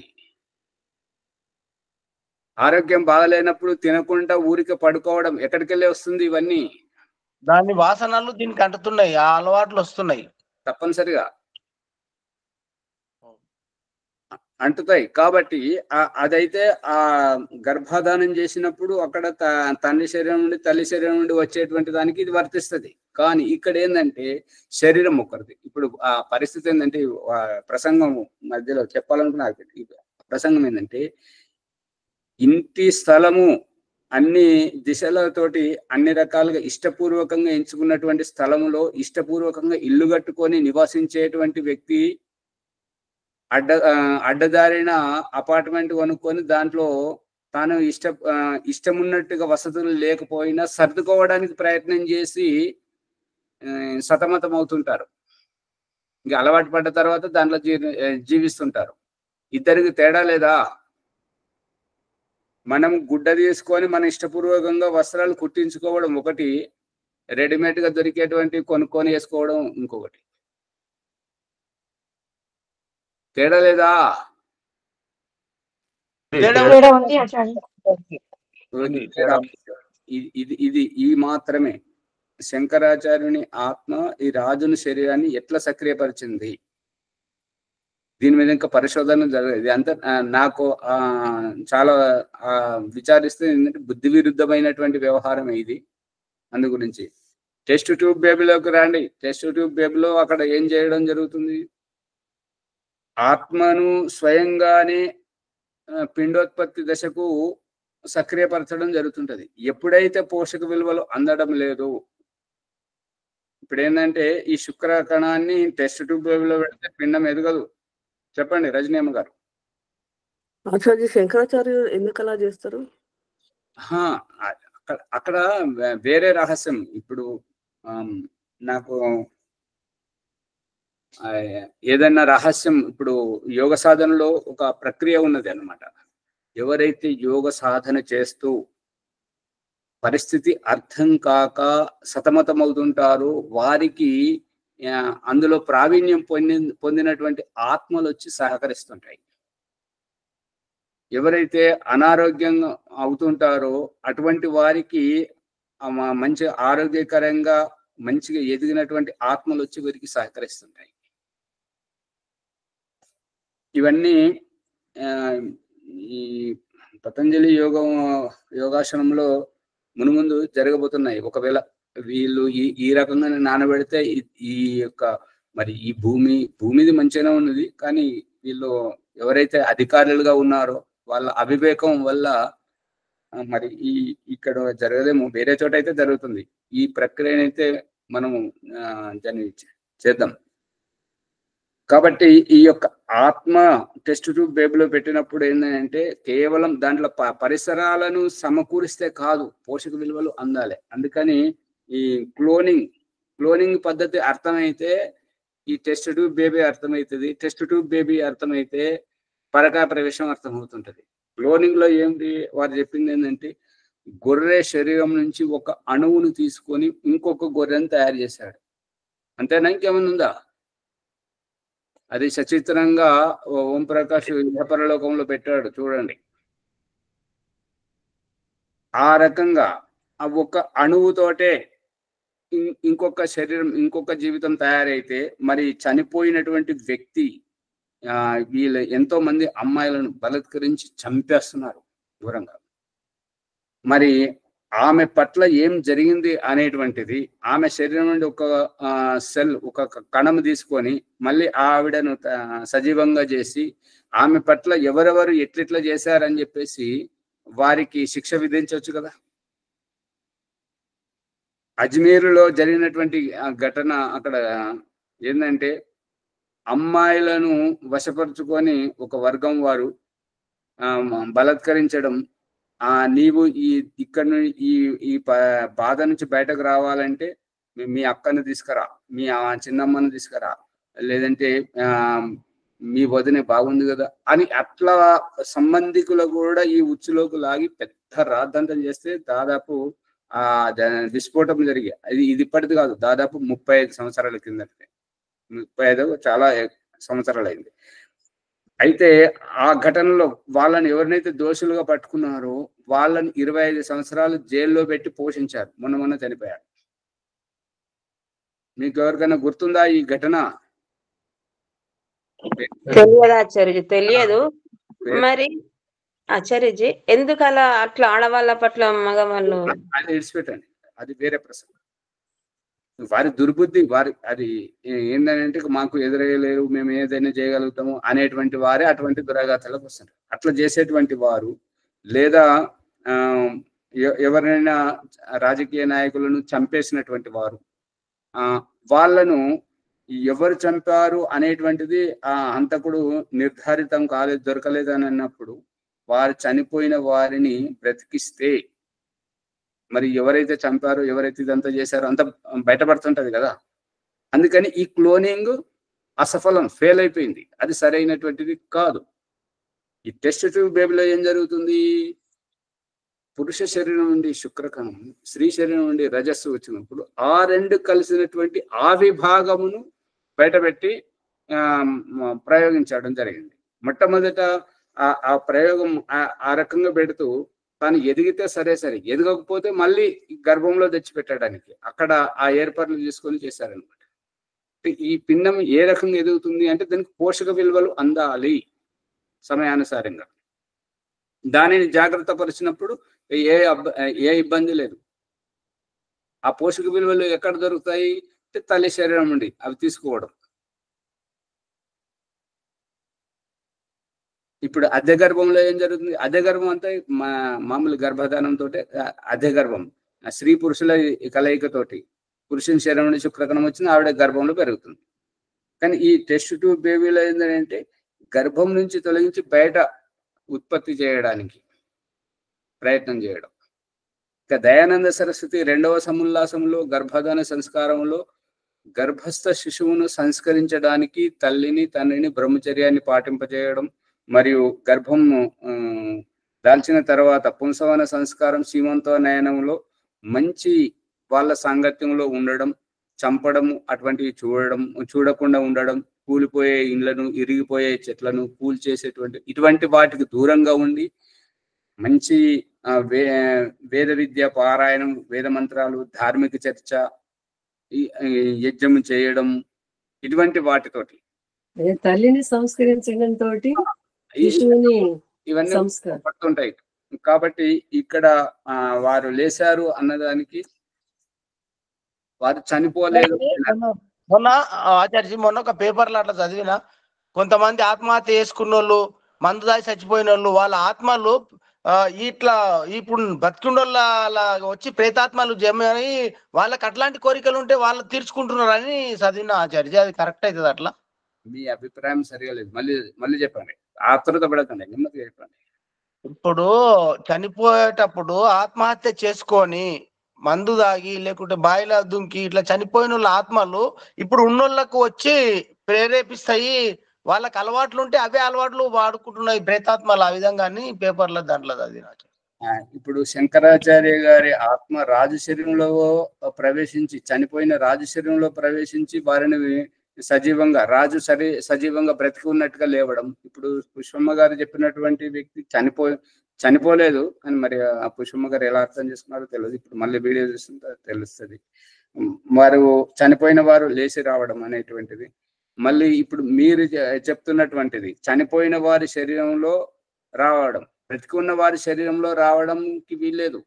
Speaker 1: ఆరోగ్యం బాగలేనప్పుడు తినకుండా ఊరికే పడుకోవడం ఎక్కడికెళ్ళి వస్తుంది? ఇవన్నీ
Speaker 5: దాని వాసనలు దీనికి అంటుతున్నాయి, ఆ అలవాట్లు వస్తున్నాయి,
Speaker 1: తప్పనిసరిగా అంటుతాయి. కాబట్టి అదైతే ఆ గర్భధానం చేసినప్పుడు అక్కడ తండ్రి శరీరం నుండి తల్లి శరీరం నుండి వచ్చేటువంటి దానికి ఇది వర్తిస్తుంది. కానీ ఇక్కడ ఏంటంటే శరీరం ఒకరిది. ఇప్పుడు ఆ పరిస్థితి ఏంటంటే ప్రసంగం మధ్యలో చెప్పాలనుకున్నా ప్రసంగం ఏంటంటే ఇంటి స్థలము అన్ని దిశలతోటి అన్ని రకాలుగా ఇష్టపూర్వకంగా ఎంచుకున్నటువంటి స్థలములో ఇష్టపూర్వకంగా ఇల్లు కట్టుకొని నివసించేటువంటి వ్యక్తి అడ్డదారిన అపార్ట్మెంట్ కొనుక్కొని దాంట్లో తాను ఇష్టమున్నట్టుగా వసతులు లేకపోయినా సర్దుకోవడానికి ప్రయత్నం చేసి సతమతం అవుతుంటారు. ఇంకా అలవాటు పడ్డ తర్వాత దాంట్లో జీవిస్తుంటారు. ఇద్దరికి తేడా లేదా? మనం గుడ్డ తీసుకొని మన ఇష్టపూర్వకంగా వస్త్రాలు కుట్టించుకోవడం ఒకటి, రెడీమేడ్ గా దొరికేటువంటి కొనుక్కొని వేసుకోవడం ఇంకొకటి. తేడా లేదా? ఇది ఈ మాత్రమే శంకరాచార్యుని ఆత్మ ఈ రాజుని శరీరాన్ని ఎట్లా సక్రియపరిచింది, దీని మీద ఇంకా పరిశోధన జరగదు. అంతా నాకు చాలా విచారిస్తే ఏంటంటే బుద్ధి విరుద్ధమైనటువంటి వ్యవహారం ఇది. అందు గురించి టెస్ట్ ట్యూబ్ బేబీలోకి రండి. టెస్ట్ ట్యూబ్ బేబీలో అక్కడ ఏం చేయడం జరుగుతుంది? ఆత్మను స్వయంగానే పిండోత్పత్తి దశకు సక్రియపరచడం జరుగుతుంటది. ఎప్పుడైతే పోషక విలువలు అందడం లేదు, ఇప్పుడు ఏంటంటే ఈ శుక్ర కణాన్ని టెస్ట్ ట్యూబ్ బేబీలో పెడితే పిండం ఎదగదు. చెప్పండి రజనీయమ్మ గారు.
Speaker 6: ఆచార్య శంకరాచార్య ఎందుకు అలా చేస్తారు?
Speaker 1: అక్కడ వేరే రహస్యం. ఇప్పుడు నాకు ఏదైనా రహస్యం, ఇప్పుడు యోగ సాధనలో ఒక ప్రక్రియ ఉన్నది అన్నమాట. ఎవరైతే యోగ సాధన చేస్తూ పరిస్థితి అర్థం కాక సతమతమవుతుంటారో వారికి అందులో ప్రావీణ్యం పొందినటువంటి ఆత్మలు వచ్చి సహకరిస్తుంటాయి. ఎవరైతే అనారోగ్యంగా అవుతుంటారో అటువంటి వారికి మంచి ఆరోగ్యకరంగా మంచిగా ఎదిగినటువంటి ఆత్మలు వచ్చి వీరికి సహకరిస్తుంటాయి. ఇవన్నీ ఈ పతంజలి యోగాశ్రమంలో మునుముందు జరగబోతున్నాయి. ఒకవేళ వీళ్ళు ఈ రకంగా నానబెడితే ఈ యొక్క మరి ఈ భూమిది మంచిగానే ఉన్నది, కానీ వీళ్ళు ఎవరైతే అధికారులుగా ఉన్నారో వాళ్ళ అవివేకం వల్ల మరి ఇక్కడ జరగదేమో, వేరే చోట అయితే జరుగుతుంది. ఈ ప్రక్రియనైతే మనము దాన్ని చేద్దాం. కాబట్టి ఈ యొక్క ఆత్మ టెస్ట్ ట్యూబ్ బేబీలో పెట్టినప్పుడు ఏంటంటే కేవలం దాంట్లో పరిసరాలను సమకూరిస్తే కాదు, పోషక విలువలు అందాలి. అందుకని ఈ క్లోనింగ్ పద్ధతి అర్థమైతే ఈ టెస్ట్ ట్యూబ్ బేబీ అర్థమవుతుంది. టెస్ట్ ట్యూబ్ బేబీ అర్థమైతే పరకాయ ప్రవేశం అర్థమవుతుంటది. క్లోనింగ్ లో ఏంటి వారు చెప్పింది ఏంటంటే గొర్రె శరీరం నుంచి ఒక అణువును తీసుకొని ఇంకొక గొర్రెను తయారు చేశాడు. అంతేనా? ఇంకేమైనా ఉందా? అది సచిత్రంగా ఓం ప్రకాష్ పరలోకంలో పెట్టాడు చూడండి. ఆ రకంగా ఆ ఒక్క అణువుతోటే ఇంకొక శరీరం, ఇంకొక జీవితం తయారైతే మరి చనిపోయినటువంటి వ్యక్తి వీళ్ళు ఎంతో మంది అమ్మాయిలను బలాత్కరించి చంపేస్తున్నారు ఘోరంగా. మరి ఆమె పట్ల ఏం జరిగింది అనేటువంటిది, ఆమె శరీరం నుండి ఒక సెల్, ఒక కణం తీసుకొని మళ్ళీ ఆవిడను సజీవంగా చేసి ఆమె పట్ల ఎవరెవరు ఎట్లెట్లా చేశారని చెప్పేసి వారికి శిక్ష విధించవచ్చు కదా. అజ్మీర్లో జరిగినటువంటి ఘటన అక్కడ ఏంటంటే, అమ్మాయిలను వశపరుచుకొని ఒక వర్గం వారు బలాత్కరించడం. నీవు ఇక్కడ ఈ బాధ నుంచి బయటకు రావాలంటే మీ అక్కను తీసుకురా, మీ చిన్నమ్మను తీసుకురా, లేదంటే మీ వదినే బాగుంది కదా అని అట్లా సంబంధికులు కూడా ఈ ఉచ్చులోకి లాగి పెద్ద రాద్ధాంతం చేస్తే దాదాపు విస్ఫోటం జరిగి ఇది ఇప్పటిది కాదు, దాదాపు 35 సంవత్సరాల కింద, 35 చాలా సంవత్సరాలు అయింది. అయితే ఆ ఘటనలో వాళ్ళని ఎవరినైతే దోషులుగా పట్టుకున్నారో వాళ్ళని 25 సంవత్సరాలు జైల్లో పెట్టి పోషించారు. మొన్న చనిపోయారు. మీకు ఎవరికైనా గుర్తుందా ఈ ఘటన?
Speaker 9: తెలియదు ఆచార్యజీ, తెలియదు. మరి ఆచార్యజీ ఎందుకు అట్లా ఆడవాళ్ళ పట్ల మగవాళ్ళు?
Speaker 1: అది విడిచిపెట్టండి, అది వేరే ప్రశ్న. వారి దుర్బుద్ధి, వారి అది ఏంటంటే మాకు ఎదురయ్యలేరు, మేము ఏదైనా చేయగలుగుతాము అనేటువంటి వారే అటువంటి దురాఘాతాలకు వస్తారు. అట్లా చేసేటువంటి వారు లేదా ఎవరైనా రాజకీయ నాయకులను చంపేసినటువంటి వారు, వాళ్ళను ఎవరు చంపారు అనేటువంటిది హంతకుడు నిర్ధారితం కాలేదు, దొరకలేదు అని అన్నప్పుడు వారు చనిపోయిన వారిని బ్రతికిస్తే మరి ఎవరైతే చంపారో, ఎవరైతే ఇదంతా చేశారో అంత బయటపడుతుంటది కదా. అందుకని ఈ క్లోనింగ్ అసఫలం, ఫెయిల్ అయిపోయింది, అది సరైనటువంటిది కాదు. ఈ టెస్ట్ ట్యూబ్ బేబీలో ఏం జరుగుతుంది? పురుష శరీరం నుండి శుక్రకణం, స్త్రీ శరీరం నుండి రజస్సు వచ్చినప్పుడు ఆ రెండు కలిసినటువంటి ఆ విభాగమును బయటపెట్టి ప్రయోగించడం జరిగింది. మొట్టమొదట ఆ ప్రయోగం ఆ రకంగా పెడుతూ తాను ఎదిగితే సరే, ఎదగకపోతే మళ్ళీ గర్భంలో తెచ్చిపెట్టడానికి అక్కడ ఆ ఏర్పాట్లు తీసుకొని చేశారనమాట. ఈ పిండం ఏ రకంగా ఎదుగుతుంది అంటే దానికి పోషక విలువలు అందాలి సమయానుసారంగా. దానిని జాగ్రత్త పరిచినప్పుడు ఏ ఇబ్బంది లేదు. ఆ పోషక విలువలు ఎక్కడ దొరుకుతాయి అంటే తల్లి శరీరం నుండి అవి తీసుకోవడం. ఇప్పుడు అద్దె గర్భంలో ఏం జరుగుతుంది? అద్దె గర్భం అంతా మామూలు గర్భధానంతో, అద్దె గర్భం స్త్రీ పురుషుల కలయికతోటి పురుషుని శరీరం నుండి శుక్రకణం వచ్చింది, ఆవిడ గర్భంలో పెరుగుతుంది. కానీ ఈ టెస్ట్ ట్యూబ్ బేబీలో ఏంటంటే గర్భం నుంచి తొలగించి బయట ఉత్పత్తి చేయడానికి ప్రయత్నం చేయడం. ఇక దయానంద సరస్వతి 2వ సముల్లాసంలో గర్భధాన సంస్కారంలో గర్భస్థ శిశువును సంస్కరించడానికి తల్లిని తండ్రిని బ్రహ్మచర్యాన్ని పాటింపజేయడం, మరియు గర్భం దాల్చిన తర్వాత పుంసవన సంస్కారం సీమంతోనయనంలో మంచి వాళ్ళ సాంగత్యంలో ఉండడం, చంపడము అటువంటివి చూడకుండా ఉండడం, కూలిపోయే ఇండ్లను, ఇరిగిపోయే చెట్లను కూల్చేసేటువంటి ఇటువంటి వాటికి దూరంగా ఉండి మంచి వేద విద్య పారాయణం, వేద మంత్రాలు, ధార్మిక చర్చ, యజ్ఞం చేయడం, ఇటువంటి వాటితోటి
Speaker 4: తల్లిని సంస్కరించడం తోటి
Speaker 1: ఇవన్నీ పడుతుంటాయి. కాబట్టి ఇక్కడ వారు లేశారు అన్నదానికి వారు చనిపోలేదు.
Speaker 5: మొన్న ఆచార్య మొన్న ఒక పేపర్లో అట్లా చదివిన, కొంతమంది ఆత్మహత్య చేసుకున్న వాళ్ళు, మందు దాగి చచ్చిపోయిన వాళ్ళు, వాళ్ళ ఆత్మలు ఇట్లా ఇప్పుడు బతికుండోళ్ళ వచ్చి ప్రేతాత్మలు జమని వాళ్ళకి అట్లాంటి కోరికలు ఉంటే వాళ్ళు తీర్చుకుంటున్నారని చదివిన ఆచార్య. అది కరెక్ట్ అవుతుంది అట్లా?
Speaker 1: మీ అభిప్రాయం సరిగా లేదు, మళ్ళీ చెప్పండి, ఆతృత పడకండి, నెమ్మదిగా చెప్పండి.
Speaker 5: ఇప్పుడు చనిపోయేటప్పుడు ఆత్మహత్య చేసుకొని మందు దాగి లేకుంటే బాయిలా దుంకి ఇట్లా చనిపోయిన వాళ్ళ ఆత్మలు ఇప్పుడు ఉన్నోళ్ళకు వచ్చి ప్రేరేపిస్తాయి, వాళ్ళకి అలవాట్లు ఉంటే అవే అలవాట్లు వాడుకుంటున్నాయి ప్రేతాత్మలు. ఆ విధంగా పేపర్లో దాంట్లో చదివిన.
Speaker 1: ఇప్పుడు శంకరాచార్య గారి ఆత్మ రాజు శరీరంలో ప్రవేశించి, చనిపోయిన రాజు శరీరంలో ప్రవేశించి వారిని సజీవంగా, రాజు సజీవంగా బ్రతికి ఉన్నట్టుగా లేవడం. ఇప్పుడు పుష్పమ్మ గారు చెప్పినటువంటి వ్యక్తి చనిపోలేదు అని మరి ఆ పుష్పమ్మ గారు ఎలా అర్థం చేసుకున్నారో తెలియదు. ఇప్పుడు మళ్ళీ వీడియో చూస్తుంటే తెలుస్తుంది. వారు చనిపోయిన వారు లేచి రావడం అనేటువంటిది. మళ్ళీ ఇప్పుడు మీరు చెప్తున్నటువంటిది చనిపోయిన వారి శరీరంలో రావడం, బ్రతికున్న వారి శరీరంలో రావడంకి వీల్లేదు.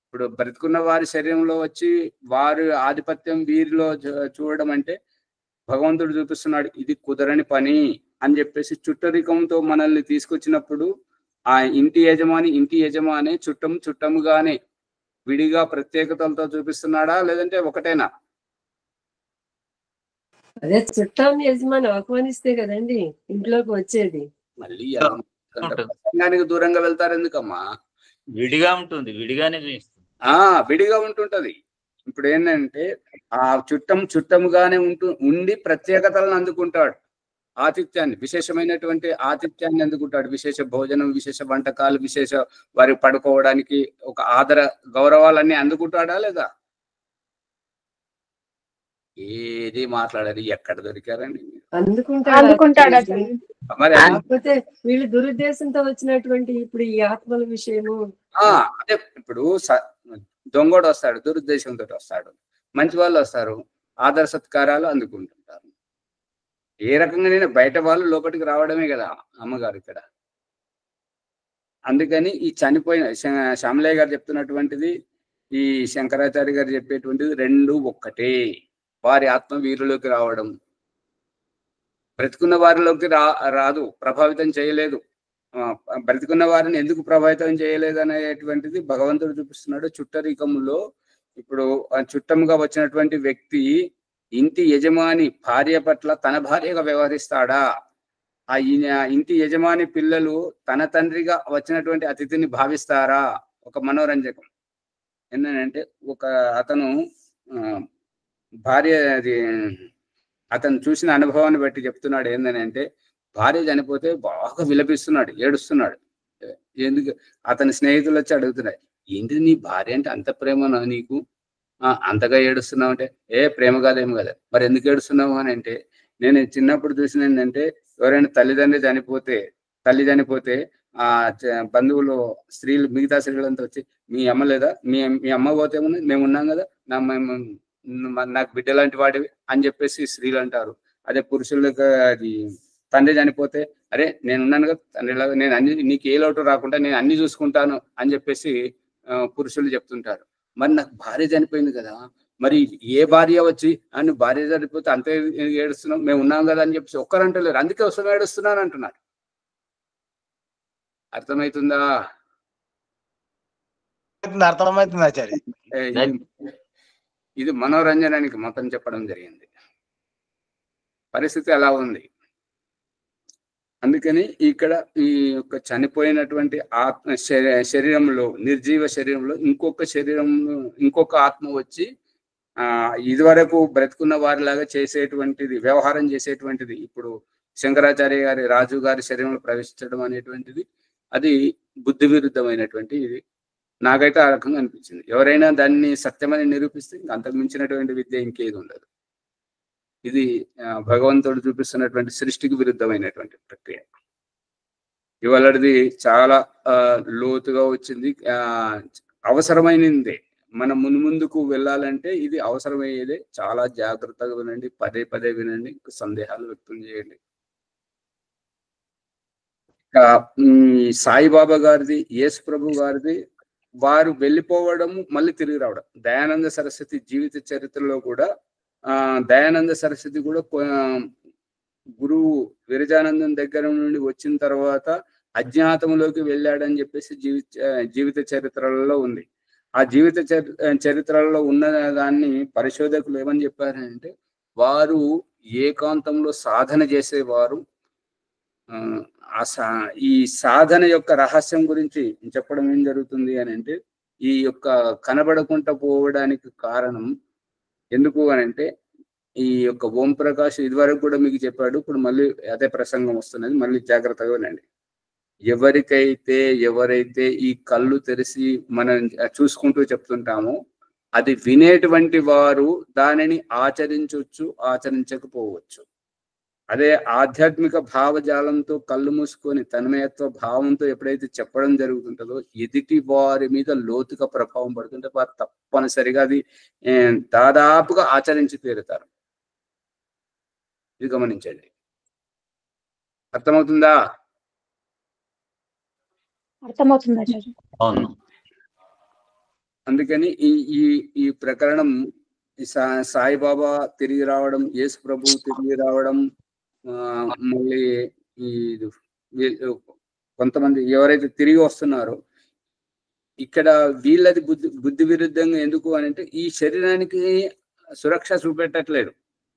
Speaker 1: ఇప్పుడు బ్రతికున్న వారి శరీరంలో వచ్చి వారి ఆధిపత్యం వీరిలో చూడడం అంటే భగవంతుడు చూపిస్తున్నాడు ఇది కుదరని పని అని చెప్పేసి చుట్టరికంతో మనల్ని తీసుకొచ్చినప్పుడు ఆ ఇంటి యజమాని చుట్టముగానే విడిగా ప్రత్యేకతలతో చూపిస్తున్నాడా లేదంటే ఒకటేనా?
Speaker 4: అదే చుట్టాన్ని యజమాని ఆహ్వానిస్తే కదండి ఇంట్లోకి వచ్చేది.
Speaker 1: మళ్ళీ ప్రసంగానికి దూరంగా వెళ్తారు ఎందుకమ్మా?
Speaker 7: విడిగా ఉంటుంది, విడిగానే చూపిస్తుంది.
Speaker 1: విడిగా ఉంటుంటది. ఇప్పుడు ఏంటంటే ఆ చుట్టముగానే ఉండి ప్రత్యేకతలను అందుకుంటాడు. ఆతిథ్యాన్ని, విశేషమైనటువంటి ఆతిథ్యాన్ని అందుకుంటాడు. విశేష భోజనం, విశేష వంటకాలు, విశేష వారి పడుకోవడానికి ఒక ఆదర గౌరవాలన్నీ అందుకుంటాడా లేదా? ఏది మాట్లాడారు, ఎక్కడ దొరికారండి?
Speaker 8: అందుకుంటాడా?
Speaker 1: మరి
Speaker 4: కాకపోతే వీళ్ళు దురుద్దేశంతో వచ్చినటువంటి ఇప్పుడు ఈ ఆత్మల విషయము
Speaker 1: అదే ఇప్పుడు దొంగోడు వస్తాడు, దురుద్దేశంతో వస్తాడు. మంచి వాళ్ళు వస్తారు, ఆదర సత్కారాలు అందుకుంటుంటారు. ఏ రకంగా నేను బయట వాళ్ళు లోపలికి రావడమే కదా అమ్మగారు ఇక్కడ. అందుకని ఈ చనిపోయిన శ్యామలయ్య గారు చెప్తున్నటువంటిది, ఈ శంకరాచార్య గారు చెప్పేటువంటిది రెండు ఒక్కటే. వారి ఆత్మ వీరిలోకి రావడం బ్రతికున్న వారిలోకి రాదు, ప్రభావితం చేయలేదు. బ్రతికున్న వారిని ఎందుకు ప్రభావితం చేయలేదు అనేటువంటిది భగవంతుడు చూపిస్తున్నాడు. చుట్టరికంలో ఇప్పుడు చుట్టముగా వచ్చినటువంటి వ్యక్తి ఇంటి యజమాని భార్య పట్ల తన భార్యగా వ్యవహరిస్తాడా? ఆ ఇంటి యజమాని పిల్లలు తన తండ్రిగా వచ్చినటువంటి అతిథిని భావిస్తారా? ఒక మనోరంజకం ఏంటంటే అతను భార్య అతను చూసిన అనుభవాన్ని బట్టి చెప్తున్నాడు. ఏంటంటే భార్య చనిపోతే బాగా విలపిస్తున్నాడు, ఏడుస్తున్నాడు. ఎందుకు? అతని స్నేహితులు వచ్చి అడుగుతున్నాడు, ఏంటి నీ భార్య అంటే అంత ప్రేమనా నీకు, అంతగా ఏడుస్తున్నావు అంటే, ప్రేమ కాదేమో కదా, మరి ఎందుకు ఏడుస్తున్నావు అని అంటే, నేను చిన్నప్పుడు చూసిన ఏంటంటే ఎవరైనా తల్లి చనిపోతే ఆ బంధువులు స్త్రీలు, మిగతా స్త్రీలంతా వచ్చి మీ అమ్మ లేదా, మీ అమ్మ పోతే మేము ఉన్నాం కదా, నాకు బిడ్డ లాంటి వాడివి అని చెప్పేసి స్త్రీలు అంటారు. అదే పురుషులకు అది తండ్రి చనిపోతే, అరే నేను ఉన్నాను కదా తండ్రిలాగా, నేను నీకు ఏ లోటు రాకుండా నేను అన్ని చూసుకుంటాను అని చెప్పేసి పురుషులు చెప్తుంటారు. మరి నాకు భార్య చనిపోయింది కదా, మరి ఏ భార్య వచ్చి అని భార్య చనిపోతే అంతే ఏడుస్తున్నాం, మేము ఉన్నాం కదా అని చెప్పేసి ఒక్కరంటలేరు, అందుకే వస్తాం ఏడుస్తున్నాను అంటున్నారు. అర్థమవుతుందా?
Speaker 5: అర్థమవుతుంది ఆచార్య.
Speaker 1: ఇది మనోరంజనానికి మతం చెప్పడం జరిగింది. పరిస్థితి అలా ఉంది. అందుకని ఇక్కడ ఈ యొక్క చనిపోయినటువంటి ఆత్మ శరీరంలో, నిర్జీవ శరీరంలో ఇంకొక ఆత్మ వచ్చి ఇదివరకు బ్రతుకున్న వారిలాగా చేసేటువంటిది, వ్యవహారం చేసేటువంటిది ఇప్పుడు శంకరాచార్య గారి రాజు గారి శరీరంలో ప్రవేశించడం అనేటువంటిది అది బుద్ధి విరుద్ధమైనటువంటి ఇది. నాకైతే ఆ రకంగా అనిపించింది. ఎవరైనా దాన్ని సత్యమని నిరూపిస్తే అంతకు మించినటువంటి విద్య ఇంకేది ఉండదు. ఇది భగవంతుడు చూపిస్తున్నటువంటి సృష్టికి విరుద్ధమైనటువంటి ప్రక్రియ. ఇవాళది చాలా లోతుగా వచ్చింది, అవసరమైనదే. మనం ముందుకు వెళ్ళాలంటే ఇది అవసరమయ్యేదే. చాలా జాగ్రత్తగా వినండి, పదే పదే వినండి, సందేహాలు వ్యక్తం చేయండి. సాయిబాబా గారిది, యేసు ప్రభు గారిది, వారు వెళ్ళిపోవడం మళ్ళీ తిరిగి రావడం. దయానంద సరస్వతి జీవిత చరిత్రలో కూడా దయానంద సరస్వతి కూడా గురువు విరజానందం దగ్గర నుండి వచ్చిన తర్వాత అజ్ఞాతంలోకి వెళ్ళాడని చెప్పేసి జీవిత చరిత్రలలో ఉంది. ఆ జీవిత చరిత్రలో ఉన్న దాన్ని పరిశోధకులు ఏమని చెప్పారంటే, వారు ఏకాంతంలో సాధన చేసేవారు. ఈ సాధన యొక్క రహస్యం గురించి చెప్పడం ఏం జరుగుతుంది అని అంటే, ఈ యొక్క కనబడకుండా పోవడానికి కారణం ఎందుకు అని అంటే, ఈ యొక్క ఓం ప్రకాష్ ఇదివరకు కూడా మీకు చెప్పాడు, ఇప్పుడు మళ్ళీ అదే ప్రసంగం వస్తున్నది, మళ్ళీ జాగ్రత్తగా వినండి. ఎవరైతే ఈ కళ్ళు తెరిచి మనం చూసుకుంటూ చెప్తుంటామో అది వినేటువంటి వారు దానిని ఆచరించవచ్చు, ఆచరించకపోవచ్చు. అదే ఆధ్యాత్మిక భావజాలంతో కళ్ళు మూసుకొని తన్మయత్వ భావంతో ఎప్పుడైతే చెప్పడం జరుగుతుంటుందో ఎదుటి వారి మీద లోతుగా ప్రభావం పడుతుంటే వారు తప్పనిసరిగా అది దాదాపుగా ఆచరించి తీరుతారు. ఇది గమనించండి. అర్థమవుతుందా?
Speaker 8: అర్థమవుతుంది ఆచార్య.
Speaker 7: అవును.
Speaker 1: అందుకని ఈ ఈ ఈ ప్రకరణం సాయిబాబా తిరిగి రావడం, యేసు ప్రభు తిరిగి రావడం, మళ్ళీ ఈ కొంతమంది ఎవరైతే తిరిగి వస్తున్నారో ఇక్కడ వీళ్ళది బుద్ధి విరుద్ధంగా ఎందుకు అని అంటే ఈ శరీరానికి సురక్ష చూపెట్టట్లేదు.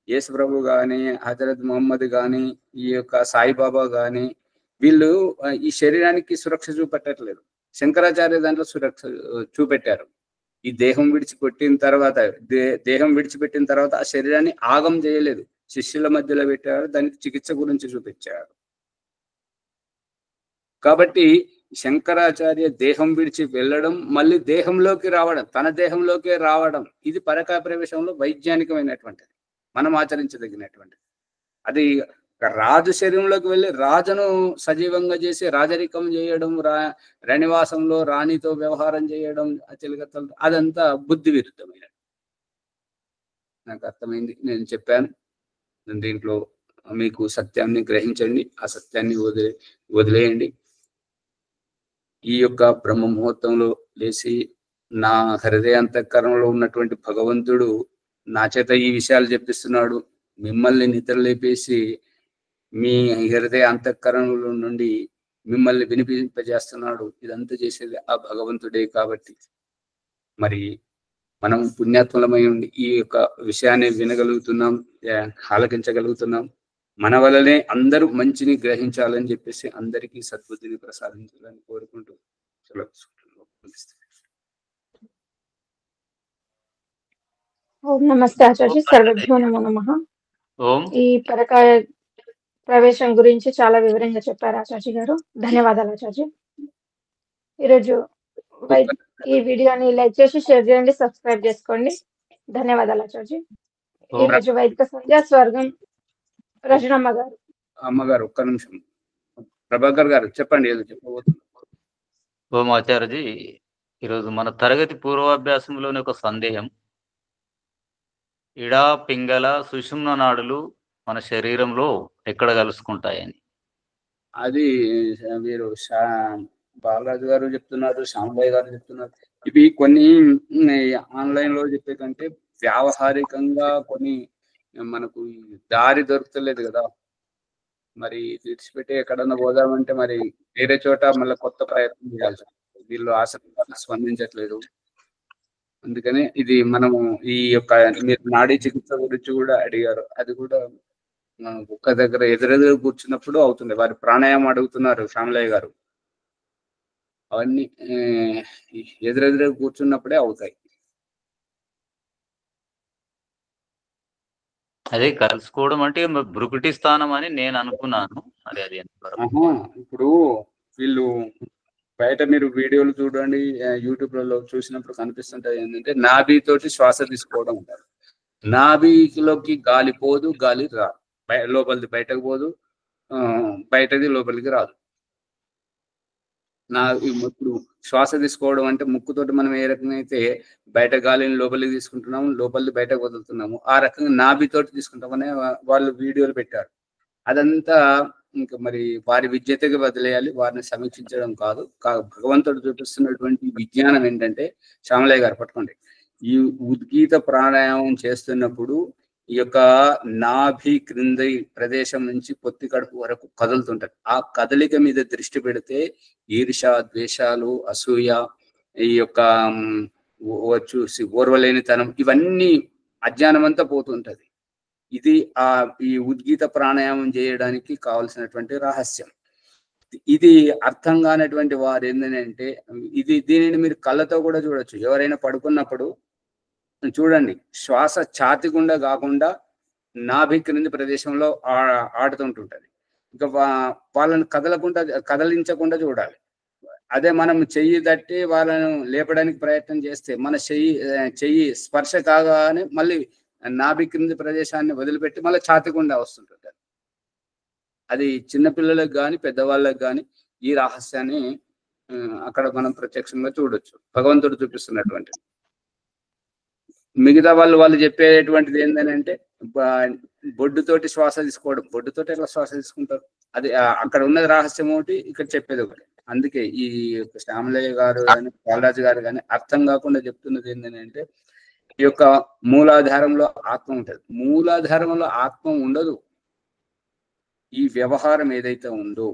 Speaker 1: యేసు ప్రభు కానీ, హజరత్ ముహమ్మద్ కానీ, ఈ యొక్క సాయిబాబా కానీ వీళ్ళు ఈ శరీరానికి సురక్ష చూపెట్టట్లేదు. శంకరాచార్య దాంట్లో సురక్ష చూపెట్టారు. ఈ దేహం విడిచిపెట్టిన తర్వాత ఆ శరీరాన్ని ఆగం చేయలేదు, శిష్యుల మధ్యలో పెట్టారు, దానికి చికిత్స గురించి చూపించారు. కాబట్టి శంకరాచార్య దేహం విడిచి వెళ్ళడం, మళ్ళీ దేహంలోకి రావడం, తన దేహంలోకి రావడం, ఇది పరకాయ ప్రవేశంలో వైజ్ఞానికమైనటువంటిది, మనం ఆచరించదగినటువంటిది. అది రాజు శరీరంలోకి వెళ్ళి రాజును సజీవంగా చేసి రాజరికం చేయడం, రణివాసంలో రాణితో వ్యవహారం చేయడం, చిలకత్తలు, అదంతా బుద్ధి విరుద్ధమైన. నాకు అర్థమైంది, నేను చెప్పాను. దీంట్లో మీకు సత్యాన్ని గ్రహించండి, ఆ సత్యాన్ని వదిలేయండి. ఈ యొక్క బ్రహ్మ ముహూర్తంలో లేచి నా హృదయాంతఃకరణలో ఉన్నటువంటి భగవంతుడు నా చేత ఈ విషయాలు చెప్పిస్తున్నాడు, మిమ్మల్ని నిద్ర లేపేసి మీ హృదయ అంతఃకరణలో నుండి మిమ్మల్ని వినిపింపజేస్తున్నాడు. ఇదంతా చేసేది ఆ భగవంతుడే. కాబట్టి మరి మనం పుణ్యాత్మలమై ఉండి ఈ యొక్క విషయాన్ని వినగలుగుతున్నాం, ఆలకించగలుగుతున్నాం. మన వల్లనే అందరూ మంచిని గ్రహించాలని చెప్పేసి అందరికీ సద్బుద్ధిని ప్రసాదించాలని కోరుకుంటూ
Speaker 8: ఓం నమస్తే ఆచార్య. సర్వభ్యో నమో నమః. ఈ పరకాయ ప్రవేశం గురించి చాలా వివరంగా చెప్పారు ఆచార్య గారు. ధన్యవాదాలు ఆచార్య. ఈరోజు ఈ వీడియోని లైక్ చేసి షేర్ చేయండి, సబ్స్క్రైబ్ చేసుకోండి. ధన్యవాదాలు ఆచార్య. ఈరోజు వైదిక సంధ్య స్వర్గం రజనమ్మ గారు.
Speaker 1: అమ్మగారు ఒక్క నిమిషం, ప్రభాకర్ గారు చెప్పండి, ఏదో చెప్పబోతున్నారు.
Speaker 7: ఓం ఆచార్యజీ, ఈరోజు మన తరగతి పూర్వాభ్యాసంలోని ఒక సందేహం, ఇడా పింగళ సుషుమ్న నాడులు మన శరీరంలో ఎక్కడ కలుసుకుంటాయని.
Speaker 1: అది మీరు బాలరాజు గారు చెప్తున్నారు, శ్యామలయ్య గారు చెప్తున్నారు. ఇవి కొన్ని ఆన్లైన్ లో చెప్పే కంటే వ్యావహారికంగా కొన్ని మనకు దారి దొరుకుతలేదు కదా. మరి విడిచిపెట్టి ఎక్కడన్నా పోదామంటే మరి వేరే చోట మళ్ళీ కొత్త ప్రయత్నం చేయాల్సి, వీళ్ళు ఆసక్తి స్పందించట్లేదు. అందుకని ఇది మనము ఈ యొక్క మీరు నాడీ చికిత్స గురించి కూడా అడిగారు, అది కూడా మనం ఒక్క దగ్గర ఎదురెదురు కూర్చున్నప్పుడు అవుతుంది. వారి ప్రాణాయామం అడుగుతున్నారు శ్యామలయ్య గారు, అవన్నీ ఎదురెదురు కూర్చున్నప్పుడే అవుతాయి.
Speaker 7: అదే కలుసుకోవడం అంటే భృకుటి స్థానం అని నేను అనుకున్నాను. మరి అది
Speaker 1: ఇప్పుడు వీళ్ళు బయట మీరు వీడియోలు చూడండి, యూట్యూబ్లలో చూసినప్పుడు కనిపిస్తుంటాయి ఏంటంటే నాభితోటి శ్వాస తీసుకోవడం ఉంటారు. నాభిలోకి గాలి పోదు, గాలి రాదు, లోపలిది బయటకు పోదు, బయటది లోపలికి రాదు. ఇప్పుడు శ్వాస తీసుకోవడం అంటే ముక్కుతోటి మనం ఏ రకంగా అయితే బయట గాలిని లోపలికి తీసుకుంటున్నాము, లోపలిది బయటకు వదులుతున్నాము, ఆ రకంగా నాభితోటి తీసుకుంటామనే వాళ్ళు వీడియోలు పెట్టారు. అదంతా ఇంకా మరి వారి విద్యతకి వదిలేయాలి, వారిని సమీక్షించడం కాదు. భగవంతుడు చూపిస్తున్నటువంటి విజ్ఞానం ఏంటంటే, శ్యామలయ్య గారు పట్టుకోండి, ఈ ఉద్గీత ప్రాణాయామం చేస్తున్నప్పుడు ఈ యొక్క నాభి క్రింది ప్రదేశం నుంచి పొత్తి కడుపు వరకు కదులుతుంటది. ఆ కదలిక మీద దృష్టి పెడితే ఈర్ష, ద్వేషాలు, అసూయ, ఈ యొక్క చూసి ఓర్వలేనితనం, ఇవన్నీ అజ్ఞానం అంతా పోతుంటది. ఇది ఈ ఉద్గీత ప్రాణాయామం చేయడానికి కావలసినటువంటి రహస్యం. ఇది అర్థం కానటువంటి వారు ఏంటంటే, దీనిని మీరు కళ్ళతో కూడా చూడొచ్చు. ఎవరైనా పడుకున్నప్పుడు చూడండి, శ్వాస ఛాతి గుండా కాకుండా నాభి క్రింది ప్రదేశంలో ఆడుతుంటుంటది. ఇంకా వాళ్ళని కదలించకుండా చూడాలి. అదే మనం చెయ్యి తట్టి వాళ్ళను లేపడానికి ప్రయత్నం చేస్తే మన చెయ్యి స్పర్శ కాగానే మళ్ళీ నాభి క్రింది ప్రదేశాన్ని వదిలిపెట్టి మళ్ళీ ఛాతి గుండా వస్తుంటుంది. అది చిన్నపిల్లలకు కానీ పెద్దవాళ్ళకి కానీ ఈ రహస్యాన్ని అక్కడ మనం ప్రత్యక్షంగా చూడొచ్చు. భగవంతుడు చూపిస్తున్నటువంటి. మిగతా వాళ్ళు చెప్పేటువంటిది ఏంటంటే బొడ్డుతోటి శ్వాస తీసుకోవడం. బొడ్డుతోటి ఎట్లా శ్వాస తీసుకుంటారు? అది అక్కడ ఉన్నది రహస్యం ఒకటి, ఇక్కడ చెప్పేది ఒకటి. అందుకే ఈ శ్యామలయ్య గారు కానీ బాలరాజు గారు కానీ అర్థం కాకుండా చెప్తున్నది ఏంటంటే ఈ యొక్క మూలాధారంలో ఆత్మ ఉంటది. మూలాధారంలో ఆత్మ ఉండదు. ఈ వ్యవహారం ఏదైతే ఉందో,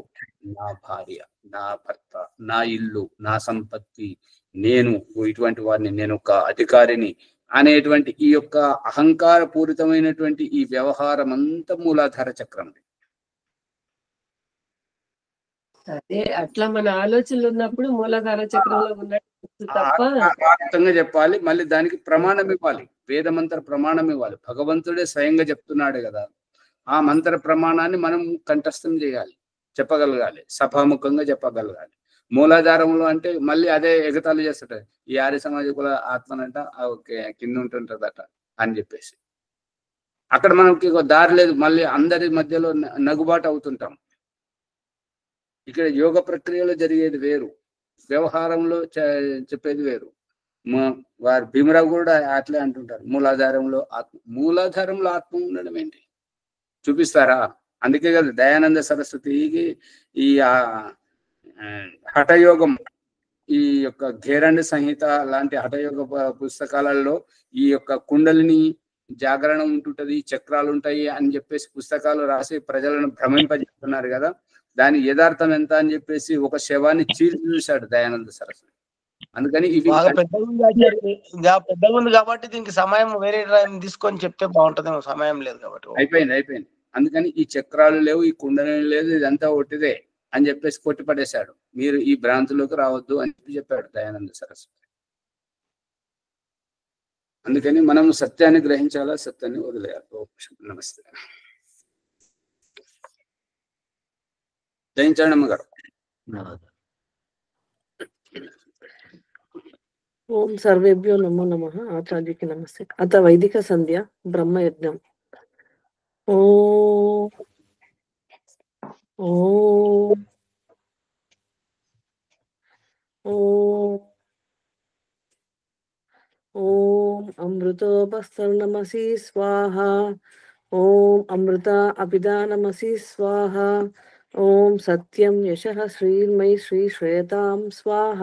Speaker 1: నా భార్య, నా భర్త, నా ఇల్లు, నా సంపత్తి, నేను ఇటువంటి వారిని, నేను ఒక అధికారిని అనేటువంటి ఈ యొక్క అహంకార పూరితమైనటువంటి ఈ వ్యవహారం అంతా మూలాధార చక్రం.
Speaker 4: అదే అట్లా మన ఆలోచనలు ఉన్నప్పుడు మూలాధార చక్రంలో ఉన్నట్టు తప్ప
Speaker 1: అర్థంగా చెప్పాలి. మళ్ళీ దానికి ప్రమాణం ఇవ్వాలి, వేదమంత్ర ప్రమాణం ఇవ్వాలి. భగవంతుడే స్వయంగా చెప్తున్నాడు కదా, ఆ మంత్ర ప్రమాణాన్ని మనం కంఠస్థం చేయాలి, చెప్పగలగాలి, సభాముఖంగా చెప్పగలగాలి. మూలాధారంలో అంటే మళ్ళీ అదే ఎగతాళి చేస్తుంటది. ఈ ఆర్య సమాజ కుల ఆత్మనంట ఓకే కింద ఉంటుంటదట అని చెప్పేసి అక్కడ మనకి దారి లేదు. మళ్ళీ అందరి మధ్యలో నగుబాటు అవుతుంటాం. ఇక్కడ యోగ ప్రక్రియలో జరిగేది వేరు, వ్యవహారంలో చెప్పేది వేరు. వారు భీమరావు కూడా అట్లే అంటుంటారు, మూలాధారంలో ఆత్మ. మూలాధారంలో ఆత్మ ఉండడం ఏంటి చూపిస్తారా? అందుకే కదా దయానంద సరస్వతికి ఈ హఠయోగం, ఈ యొక్క ఘేరండి సంహిత లాంటి హఠయోగ పుస్తకాలలో ఈ యొక్క కుండలిని జాగరణ ఉంటుంటది, చక్రాలు ఉంటాయి అని చెప్పేసి పుస్తకాలు రాసి ప్రజలను భ్రమింపజేస్తున్నారు కదా. దాని యథార్థం ఎంత అని చెప్పేసి ఒక శవాన్ని చీల్చి చూశాడు దయానంద సరస్వతి. అందుకని ఇవి
Speaker 5: పెద్దగా ఉంది కాబట్టి దీనికి సమయం వేరే తీసుకొని చెప్తే బాగుంటదేమో, సమయం లేదు కాబట్టి
Speaker 1: అయిపోయింది. అందుకని ఈ చక్రాలు లేవు, ఈ కుండలిని లేదు, ఇదంతా ఒట్టిదే అని చెప్పేసి కొట్టిపడేశాడు. మీరు ఈ భ్రాంతిలోకి రావద్దు అని చెప్పాడు దయానంద సరస్వతి. అందుకని మనం సత్యాన్ని గ్రహించాలా, సత్యాన్ని వదిలేయాలి. నమస్తే. జయించండి అమ్మగారు.
Speaker 6: ఓం సర్వేభ్యో నమో నమః. ఆచార్యకి నమస్తే. అత వైదిక సంధ్య బ్రహ్మయజ్ఞం. ఓం ఓం ఓం ఓం అమృతోపస్తర్ణమసి స్వాహ. ఓం అమృత అభిదానమసి స్వాహ. ఓం సత్యం యశః శ్రీర్మై శ్రీ శ్రేయతాం స్వాహ.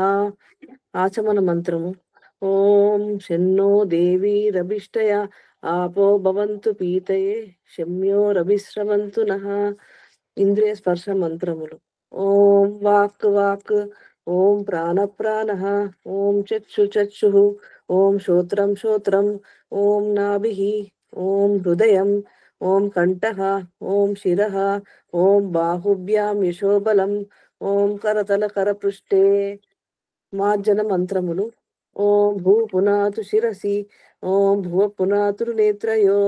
Speaker 6: ఆచమన మంత్రము. ఓం శన్నో దేవీరభిష్టయ ఆపో భవంతు పీతయే శమ్యోరభిశ్రవంతు నః. ఇంద్రియ స్పర్శ మంత్రములు. ఓం వాక్ వాక్, ఓం ప్రాణ ప్రాణః, ఓం చక్షు చక్షుః, ఓం శ్రోత్రం శ్రోత్రం, ఓం నాభిః, ఓం హృదయం, ఓం కంఠః, ఓం శిరః, ఓం బాహుభ్యాం యశోబలం, ఓం కరతల కరపృష్ఠే. మార్జన మంత్రములు. ఓం భూ పునాతు శిరసి, ఓం భువ పునాతు నేత్రయో,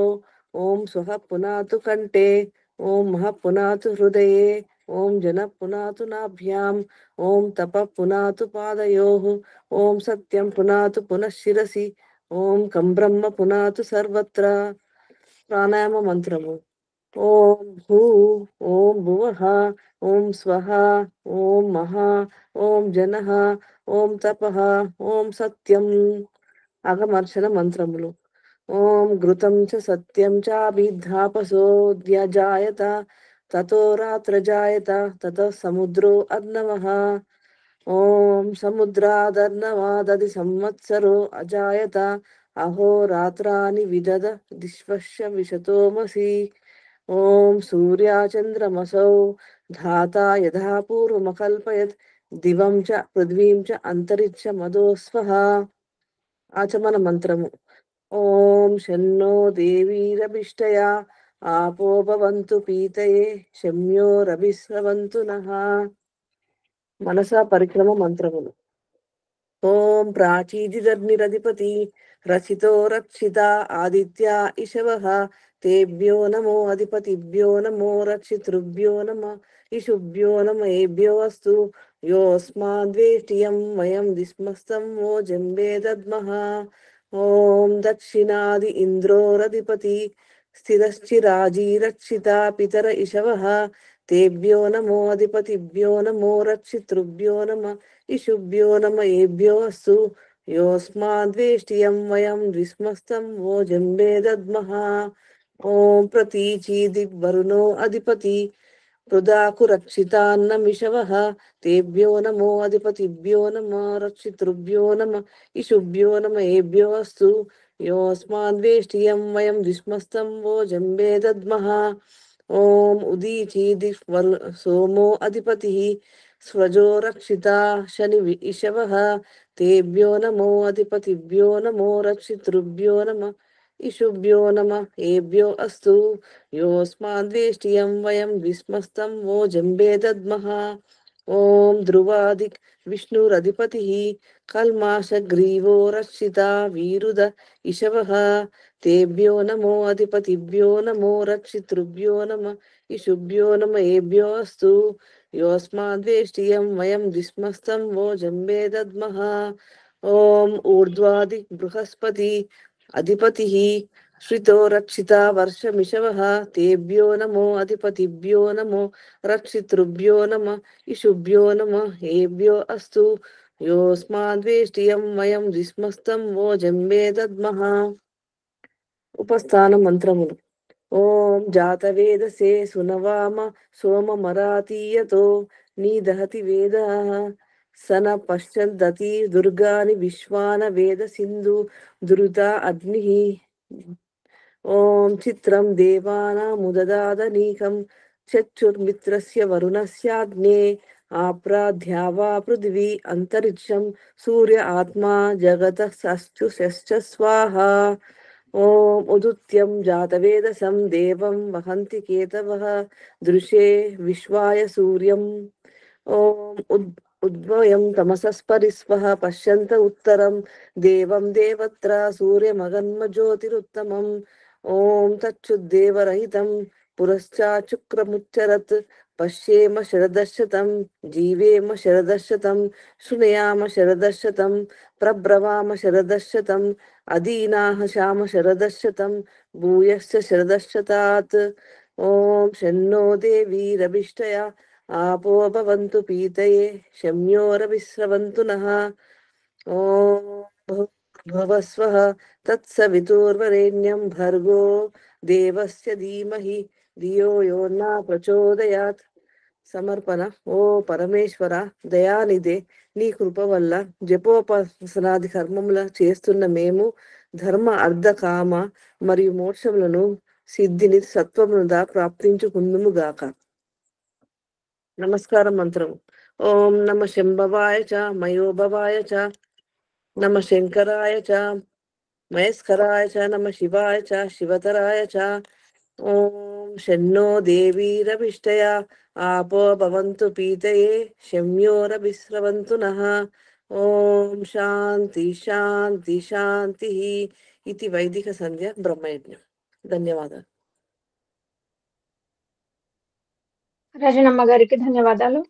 Speaker 6: ఓం స్వః పునాతు కంఠే, ఓం మహ పునాతు హృదయే, ఓం జన పునాతు నాభ్యాం, ఓం తప పునాతు పాదయోః, ఓం సత్యం పునాతు పునఃశిరసి, ఓం కం బ్రహ్మ పునాతు సర్వత్ర. ప్రాణాయామ మంత్రము. ఓం భూ, ఓం భువః, ఓం స్వః, ఓం మహా, ఓం జనః, ఓం తపః, ఓం సత్యం. అగమర్శన మంత్రములు. ఓం ఘృతం చ సత్యం చాభిధాపసోऽధ్యజాయత తతో రాత్రజాయత తతః సముద్రో అర్ణవః. ఓం సముద్రాదర్ణవాదది సంవత్సరో అజాయత అహోరాత్రాని విదద దిశ్వస్య విశతోమసి. ఓం సూర్యాచంద్రమసౌ ధాతా యథా పూర్వమకల్పయత్ దివం చ పృథ్వీం చ అంతరిక్షమదోస్వః. ఆచమన మంత్రము. ఓం శన్నో దేవీరభిష్టయ ఆపో భవంతు పీతయే శమ్యోరభిస్రవంతు నః. మనసా పరిక్రమ మంత్రములు. ఓం ప్రాచీదిదగ్నిరధిపతి రచితో రక్షిత ఆదిత్య ఇషవః తేభ్యో నమో అధిపతిభ్యో నమో రక్షితృభ్యో నమ ఇషుభ్యో నమ ఏభ్యో అస్తు యోస్మాద్వేష్టియం వయం దిస్మస్తం ఓ జంబే దద్మః. ఓం దక్షిణాది ఇంద్రోరధిపతి స్థిరశ్చిరాజీ రక్షిత పితర ఇషవః తేభ్యో నమో అధిపతిభ్యో నమో రక్షితృభ్యో నమ ఇషుభ్యో నమ ఏభ్యో అస్తు యోస్మాద్వేష్టియం వయం ద్విస్మస్తం వో జంబే దద్మః. ఓం ప్రతీచీ దిగ్వరుణో అధిపతి పృదాకు రక్షితాన్నమిషవః. తేభ్యో నమో అధిపతిభ్యో నమ రక్షితృభ్యో నమ ఇషుభ్యో నమ ఏభ్యో అస్తు యోస్మాద్వేష్టియం వయం ద్విస్మస్తం వో జంబే దద్మః. ఓం ఉదీచీ దిగ్వరు సోమో అధిపతి స్వజో రక్షితా శని ఇషవః. తేభ్యో నమో అధిపతిభ్యో నమో రక్షితృభ్యో నమ ఇషుభ్యో నమ ఏభ్యో అస్తు యోస్మాద్వేష్టియం వయం ద్విస్మస్తం వో జంబే దద్మః. ఓం ధ్రువాది విష్ణురధిపతి కల్మాషగ్రీవో రక్షితా వీరుద ఇషవః. తేభ్యో నమో అధిపతిభ్యో నమో రక్షితృభ్యో నమ ఇషుభ్యో నమ ఏభ్యో అస్తు యోస్మాద్వేష్టియం వయం ద్విస్మస్తం వో జంబే దద్మః. ఓం ఊర్ధ్వాది బృహస్పతి అధిపతి శ్రితో రక్షితా వర్షమిషవః. తేభ్యో నమో అధిపతిభ్యో నమో రక్షితృభ్యో నమ ఇషుభ్యో నమ ఏభ్యో అస్తు యోస్మాద్వేష్టియం వయం ద్విస్మస్తం వో జంబే దద్మః. ఉపస్థాన మంత్రములు. ఓం జాతవేదసే సునవామ సోమమరాతీయతో నీదహతి వేదాః సన పశ్చందతి దుర్గాని విశ్వాన వేద సింధు దురుతా అగ్నిః. ఓం చిత్రం దేవానాముదదాదనీకం చక్షుర్మిత్రస్య వరుణస్యాగ్నే ఆప్రాధ్యావా పృథివీ అంతరిక్షం సూర్య ఆత్మా జగతః సశ్చ స్వాహా. ఓం ఉదుత్యం జాతవేదసం దేవం వహంతి కేతవః దృశే విశ్వాయ సూర్యం. ఓం ఉద్వయం తమసస్పరిస్వః పశ్యంత ఉత్తరం దేవం దేవత్ర సూర్యమగన్మజ్యోతిరుత్తమం. ఓం తచ్చుద్దేవరహితం పురశ్చాచుక్రముచ్చరత్ పశ్యేమ శరదశతం జీవేమ శరదశతం శృణుయామ శరదశతం ప్రబ్రవామ శరదశతం అదీనాః శామ శరదశతం భూయశ్చ శరదశతాత్. ఓం శన్నో దేవీరభిష్టయ ఆపో భవంతు పీతయే శమ్యోరవిశ్రవంతు నః. ఓం భువస్వః తత్సవితుర్వరేణ్యం భర్గో దేవస్య ధీమహి ధియో యో న ప్రచోదయాత్. సమర్పణ. ఓ పరమేశ్వర దయానిదే, నీ కృప వల్ల జపోపాసనాది కర్మముల చేస్తున్న మేము ధర్మ అర్ధ కామ మరియు మోక్షములను సిద్ధిని సత్వమునుదా ప్రాప్తించుకుందుముగాక. నమస్కారం మంత్రం. ఓం నమ శంభవాయ చ మయోభవాయ చ నమ శంకరాయ చ మహేశ్వరాయ చ నమ శివాయ చ శివతరాయ చ. ఓం శన్నో దేవీరభిష్టయ ఆపో భవంతు పీతయే శమ్యోరవిశ్రవంతు నః. ఓం శాంతి శాంతి శాంతి. ఇది వైదిక సంధ్య బ్రహ్మయజ్ఞం. ధన్యవాదాలు.
Speaker 8: రజనమ్మ గారికి ధన్యవాదాలు.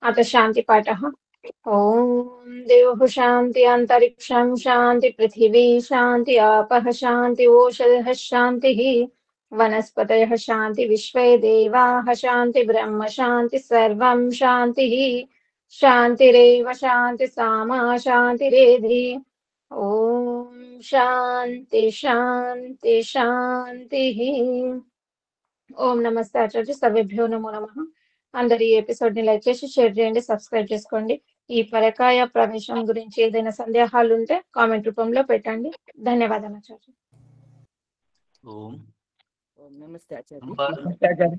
Speaker 8: అత శాంతి పాఠ. ఓం దేవః శాంతి అంతరిక్షం శాంతి పృథివీ శాంతి ఆపః శాంతి ఓషధః శాంతిః వనస్పతయః శాంతి విశ్వే దేవాః శాంతి బ్రహ్మ శాంతి సర్వం శాంతిః శాంతిరేవ శాంతి సామా శాంతిరేధి. ఓం శాంతి శాంతి శాంతిః. ఓం నమస్తే ఆచార్య. సర్వేభ్యో నమో నమః. అందరు ఈ ఎపిసోడ్ ని లైక్ చేసి షేర్ చేయండి, సబ్స్క్రైబ్ చేసుకోండి. ఈ పరకాయ ప్రవేశం గురించి ఏదైనా సందేహాలు ఉంటే కామెంట్ రూపంలో పెట్టండి. ధన్యవాదాలు ఆచార్య.
Speaker 7: ఓం
Speaker 6: నమస్తే ఆచార్య.